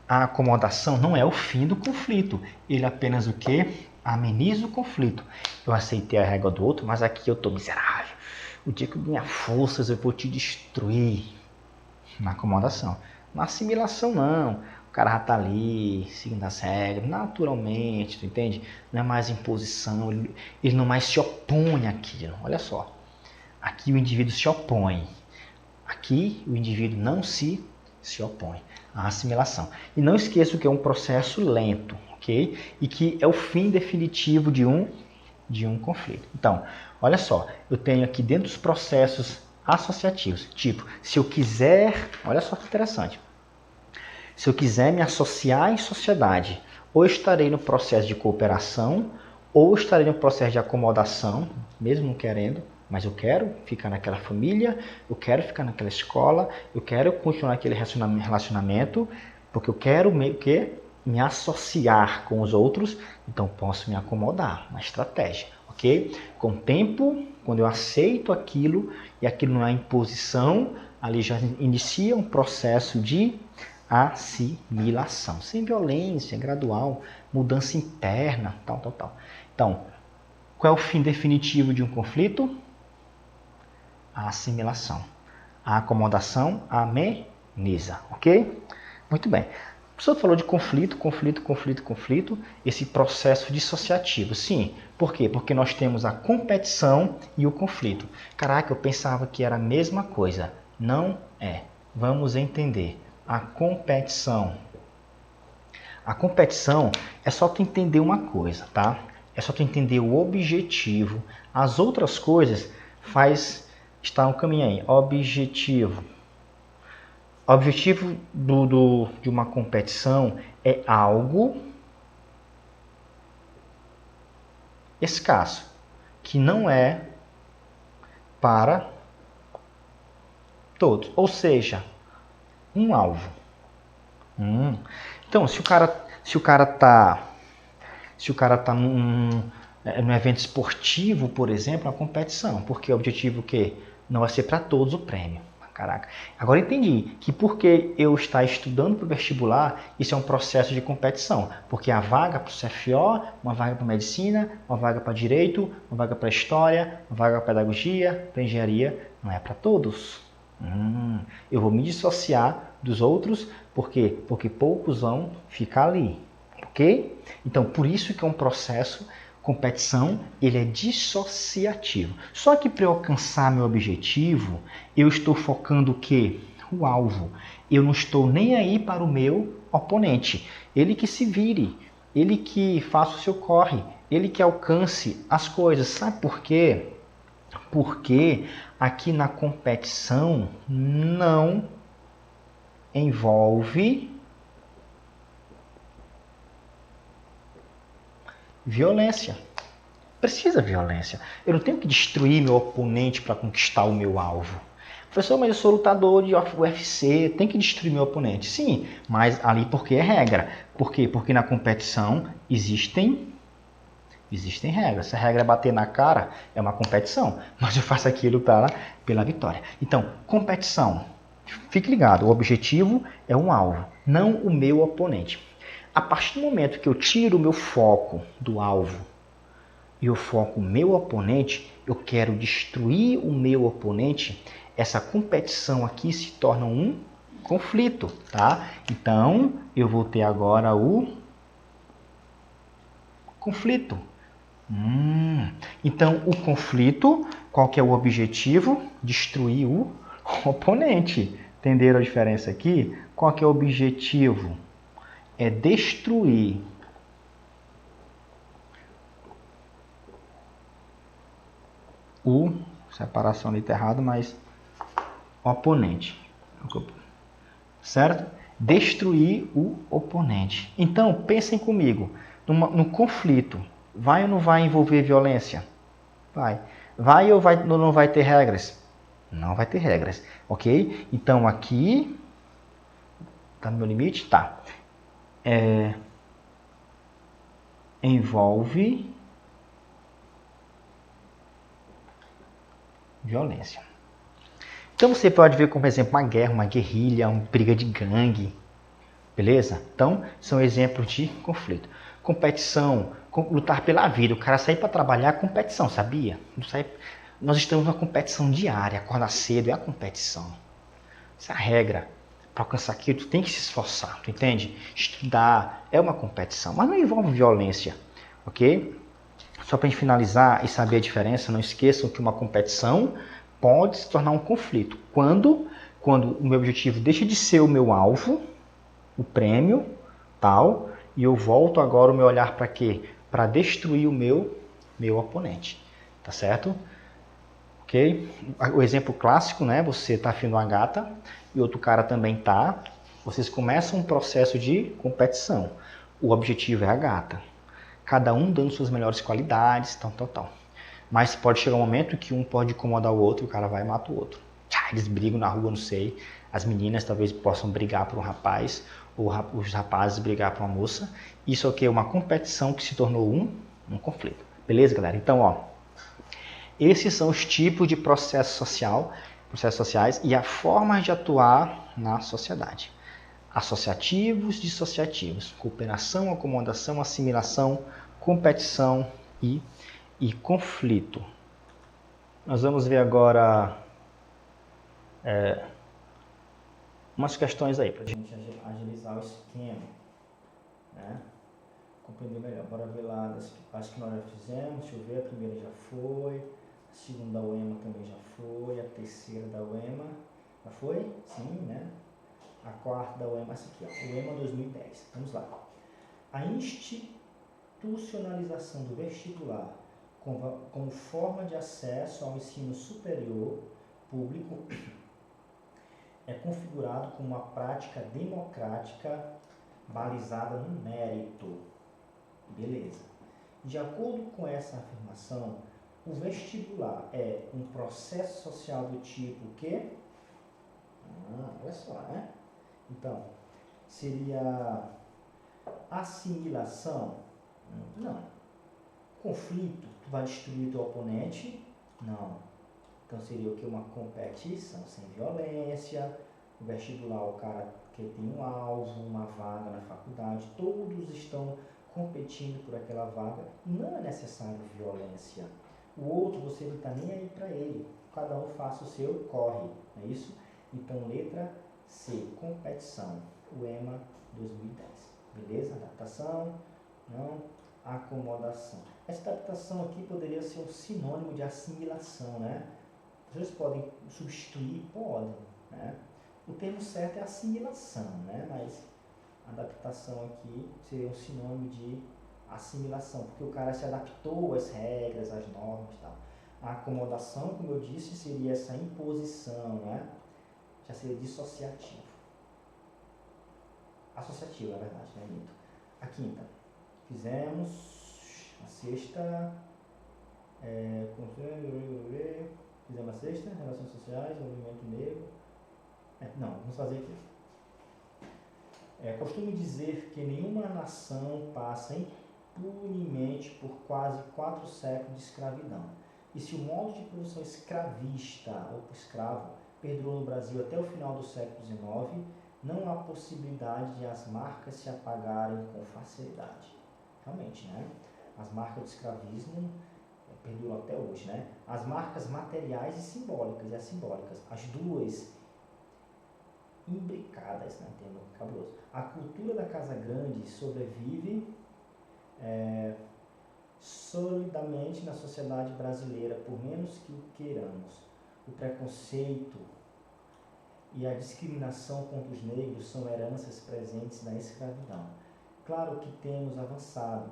A acomodação não é o fim do conflito. Ele apenas o quê? Ameniza o conflito. Eu aceitei a regra do outro, mas aqui eu estou miserável. O dia que eu ganhar forças, eu vou te destruir. Na acomodação. Na assimilação, não. O cara já tá ali, seguindo as regras, naturalmente, tu entende? Não é mais imposição, ele não mais se opõe àquilo. Olha só. Aqui o indivíduo se opõe. Aqui o indivíduo não se opõe à assimilação. E não esqueça que é um processo lento, ok? E que é o fim definitivo de um conflito. Então, olha só, eu tenho aqui dentro dos processos associativos, tipo, se eu quiser, olha só que interessante, se eu quiser me associar em sociedade, ou estarei no processo de cooperação, ou estarei no processo de acomodação, mesmo não querendo, mas eu quero ficar naquela família, eu quero ficar naquela escola, eu quero continuar aquele relacionamento, porque eu quero meio que me associar com os outros, então posso me acomodar, uma estratégia, ok? Com o tempo, quando eu aceito aquilo, e aquilo não é imposição, ali já inicia um processo de assimilação, sem violência, gradual, mudança interna, tal. Então, qual é o fim definitivo de um conflito? A assimilação. A acomodação ameniza, ok? Muito bem. O professor falou de conflito, esse processo dissociativo. Sim, por quê? Porque nós temos a competição e o conflito. Caraca, eu pensava que era a mesma coisa. Não é. Vamos entender. A competição. A competição é só tu entender uma coisa, tá? É só tu entender o objetivo. As outras coisas está no caminho aí. Objetivo. O objetivo de uma competição é algo escasso, que não é para todos. Ou seja, um alvo. Então, se o cara tá num evento esportivo, por exemplo, uma competição, porque o objetivo o quê? Não vai ser para todos o prêmio. Caraca. Agora entendi que porque eu estar estudando para o vestibular, isso é um processo de competição. Porque a vaga para o CFO, uma vaga para medicina, uma vaga para direito, uma vaga para história, uma vaga para pedagogia, para engenharia, não é para todos. Eu vou me dissociar dos outros, por quê? Porque poucos vão ficar ali, ok? Então, por isso que é um processo, competição, ele é dissociativo. Só que para eu alcançar meu objetivo, eu estou focando o quê? O alvo. Eu não estou nem aí para o meu oponente. Ele que se vire, ele que faça o seu corre, ele que alcance as coisas. Sabe por quê? Porque aqui na competição não envolve violência. Precisa violência. Eu não tenho que destruir meu oponente para conquistar o meu alvo. Professor, mas eu sou lutador de UFC, tem que destruir meu oponente. Sim, mas ali porque é regra. Por quê? Porque na competição existem regras. Se a regra é bater na cara, é uma competição. Mas eu faço aquilo pela vitória. Então, competição. Fique ligado, o objetivo é um alvo, não o meu oponente. A partir do momento que eu tiro o meu foco do alvo e eu foco o meu oponente, eu quero destruir o meu oponente, essa competição aqui se torna um conflito, tá? Então, eu vou ter agora o conflito. Então, o conflito, qual que é o objetivo? Destruir o oponente. Entenderam a diferença aqui? Qual que é o objetivo? É destruir separação ali tá errado, mas oponente. Certo? Destruir o oponente. Então, pensem comigo, no conflito, vai ou não vai envolver violência? Vai. Vai ou não vai ter regras? Não vai ter regras, ok? Então aqui, tá no meu limite? Tá. Envolve violência. Então você pode ver como exemplo uma guerra, uma guerrilha, uma briga de gangue, beleza? Então são exemplos de conflito. Competição, lutar pela vida. O cara sair para trabalhar é competição, sabia? Nós estamos numa competição diária, acordar cedo é a competição. Essa é a regra. Para alcançar aquilo, tu tem que se esforçar, tu entende? Estudar é uma competição, mas não envolve violência, ok? Só para a gente finalizar e saber a diferença, não esqueçam que uma competição pode se tornar um conflito. Quando o meu objetivo deixa de ser o meu alvo, o prêmio, tal, e eu volto agora o meu olhar para quê? Para destruir o meu oponente, tá certo? Ok? O exemplo clássico, né? Você está afim de uma gata e outro cara também tá. Vocês começam um processo de competição. O objetivo é a gata. Cada um dando suas melhores qualidades, tal. Mas pode chegar um momento que um pode incomodar o outro e o cara vai e mata o outro. Eles brigam na rua, não sei. As meninas talvez possam brigar por um rapaz, ou os rapazes brigar por uma moça. Isso aqui é uma competição que se tornou um conflito. Beleza, galera? Então, ó, esses são os tipos de processos sociais e a forma de atuar na sociedade. Associativos, dissociativos, cooperação, acomodação, assimilação, competição e conflito. Nós vamos ver agora umas questões aí para a gente agilizar o esquema, né? Compreender melhor. Bora ver lá as que nós já fizemos. Deixa eu ver, a primeira já foi, a segunda da UEMA também já foi, a terceira da UEMA já foi? Sim, né? A quarta da UEMA, essa aqui, ó, UEMA 2010. Vamos lá. A institucionalização do vestibular como forma de acesso ao ensino superior público é configurado como uma prática democrática balizada no mérito. Beleza. De acordo com essa afirmação, o vestibular é um processo social do tipo que? Olha só, né? Então, seria assimilação? Não. Conflito? Tu vai destruir teu oponente? Não. Então seria o que? Uma competição sem violência. O vestibular, o cara que tem um alvo, uma vaga na faculdade, todos estão competindo por aquela vaga. Não é necessário violência. O outro, você não está nem aí para ele. Cada um faça o seu corre, não é isso? Então, letra C, competição. O EMA 2010. Beleza? Adaptação? Não. Acomodação. Essa adaptação aqui poderia ser um sinônimo de assimilação, né? Vocês podem substituir? Podem, né? O termo certo é assimilação, né? Mas a adaptação aqui seria um sinônimo de assimilação, porque o cara se adaptou às regras, às normas e tal. A acomodação, como eu disse, seria essa imposição, né? Já seria dissociativo. Associativo, na verdade, né, Nito? A quinta. Fizemos a sexta. Fizemos a sexta, relações sociais, movimento negro. Não, vamos fazer aqui. Costumo dizer que nenhuma nação passa impunemente por quase 4 séculos de escravidão. E se o modo de produção escravista ou escravo perdurou no Brasil até o final do século XIX, não há possibilidade de as marcas se apagarem com facilidade. Realmente, né? As marcas do escravismo perduram até hoje, né? As marcas materiais e simbólicas, as duas imbricadas, né? Termo cabuloso. A cultura da Casa Grande sobrevive solidamente na sociedade brasileira, por menos que o queiramos. O preconceito e a discriminação contra os negros são heranças presentes na escravidão. Claro que temos avançado.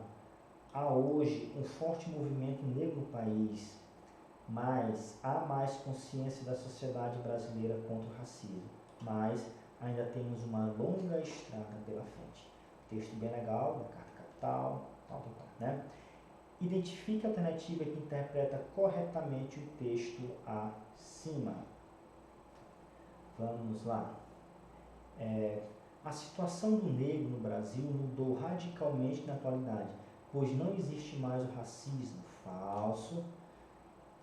Há hoje um forte movimento negro no país, mas há mais consciência da sociedade brasileira contra o racismo. Mas ainda temos uma longa estrada pela frente. Texto bem legal, da Carta Capital, tal, né? Identifique a alternativa que interpreta corretamente o texto acima. Vamos lá. A situação do negro no Brasil mudou radicalmente na atualidade, pois não existe mais o racismo. Falso.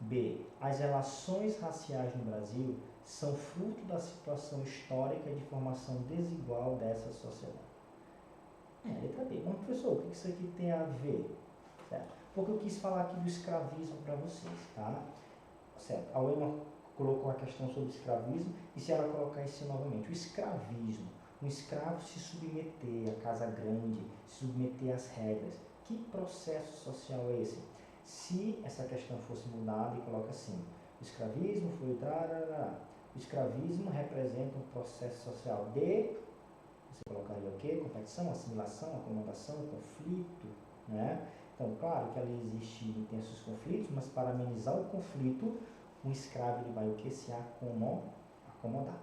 B. As relações raciais no Brasil são fruto da situação histórica de formação desigual dessa sociedade. Letra B. Mas, professor, o que isso aqui tem a ver? Certo? Porque eu quis falar aqui do escravismo para vocês, tá? Certo. A UEMA colocou a questão sobre o escravismo, e se ela colocar isso novamente, o escravismo, um escravo se submeter à casa grande, se submeter às regras. Que processo social é esse? Se essa questão fosse mudada e coloca assim, o escravismo foi o escravismo representa um processo social de, você colocaria o quê? Competição, assimilação, acomodação, conflito, né? Então, claro que ali existem intensos conflitos, mas para amenizar o conflito, um escravo ele vai o que? Se acomodar.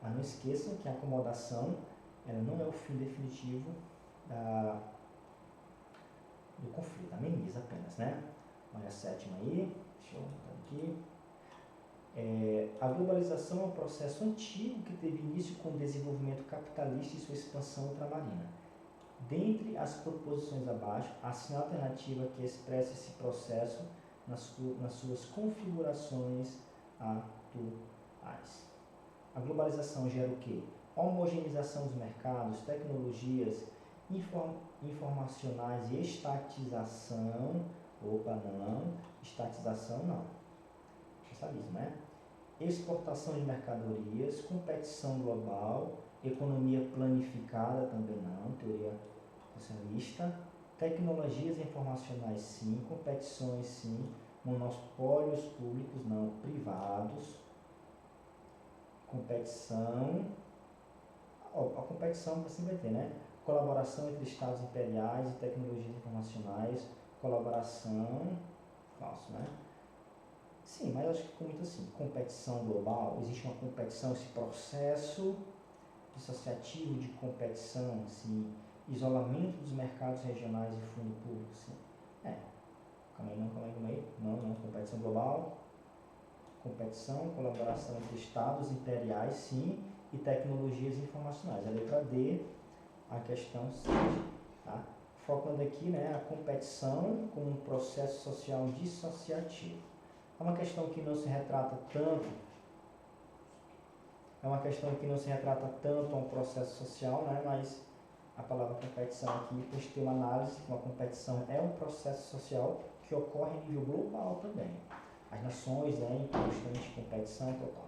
Mas não esqueçam que a acomodação ela não é o fim definitivo do conflito, ameniza apenas, né? Olha a sétima aí, deixa eu botar aqui. A globalização é um processo antigo que teve início com o desenvolvimento capitalista e sua expansão ultramarina. Dentre as proposições abaixo, assine a alternativa que expressa esse processo nas suas configurações atuais. A globalização gera o quê? Homogeneização dos mercados, tecnologias informacionais e estatização. Opa, não. Estatização, não. Socialismo, né? Exportação de mercadorias, competição global, economia planificada, também não, teoria socialista. Tecnologias informacionais, sim. Competições, sim. Monopólios públicos, não. Privados. Competição. A competição você vai ter, né? colaboração entre estados imperiais e tecnologias informacionais, colaboração, falso, né? Sim, mas acho que ficou muito assim, competição global, existe uma competição, esse processo dissociativo de competição, assim, isolamento dos mercados regionais e fundo público, sim. Calma aí, não, competição global, competição, colaboração entre estados imperiais, sim, e tecnologias informacionais. A letra D, a questão 6, tá? Focando aqui, né, a competição como um processo social dissociativo. É uma questão que não se retrata tanto, a um processo social, né, mas a palavra competição aqui, depois de ter uma análise, uma competição é um processo social que ocorre em nível global também. As nações, né, em constante competição total.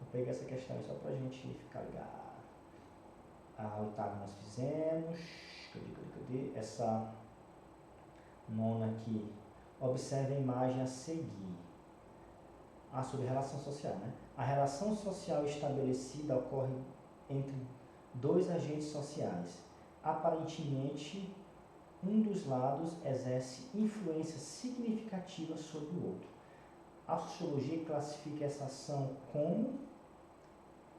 Eu peguei essa questão aí só para a gente ficar ligado. A oitava nós fizemos. Cadê? Essa nona aqui. Observe a imagem a seguir. Sobre relação social, né? A relação social estabelecida ocorre entre dois agentes sociais. Aparentemente, um dos lados exerce influência significativa sobre o outro. A sociologia classifica essa ação como,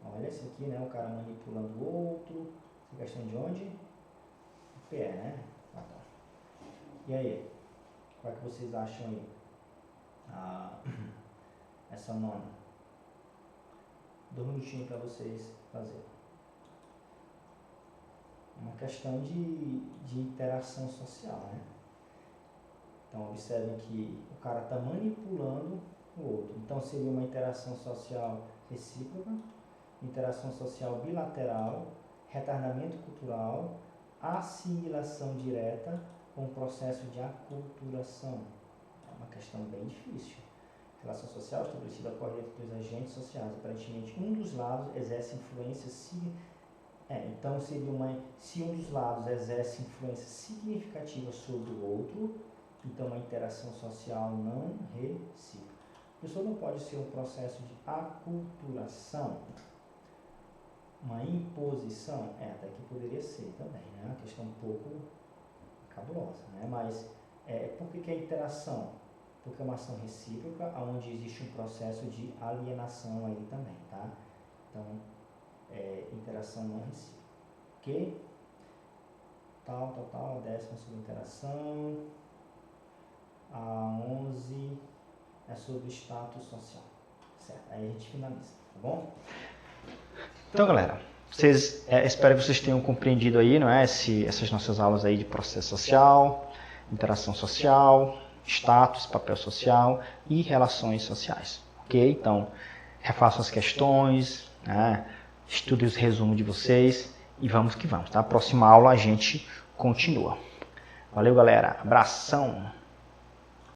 olha isso aqui, né? O cara manipulando o outro. Essa questão de onde? O PE, né? Tá. E aí? Qual é que vocês acham aí? Essa nona. 2 minutinhos para vocês fazerem. Uma questão de interação social, né? Então, observem que o cara está manipulando o outro. Então, seria uma interação social recíproca, interação social bilateral, retardamento cultural, assimilação direta com o processo de aculturação. É uma questão bem difícil. Relação social estabelecida ocorre entre dois agentes sociais. Aparentemente, um dos lados exerce influência então seria se um dos lados exerce influência significativa sobre o outro, então uma interação social não recíproca. O professor não pode ser um processo de aculturação, uma imposição, até que poderia ser também, né? Uma questão um pouco cabulosa, né? Mas por que é interação? Porque é uma ação recíproca, onde existe um processo de alienação aí também, tá? Então, interação não recíproca, ok? A 10ª sobre interação, a 11 é sobre status social, certo? Aí a gente finaliza, tá bom? Então, galera, espero que vocês tenham compreendido aí, não é? Essas nossas aulas aí de processo social, interação social, status, papel social e relações sociais, ok? Então, refaçam as questões, né? Estude os resumos de vocês e vamos que vamos, tá? Próxima aula a gente continua. Valeu, galera. Abração!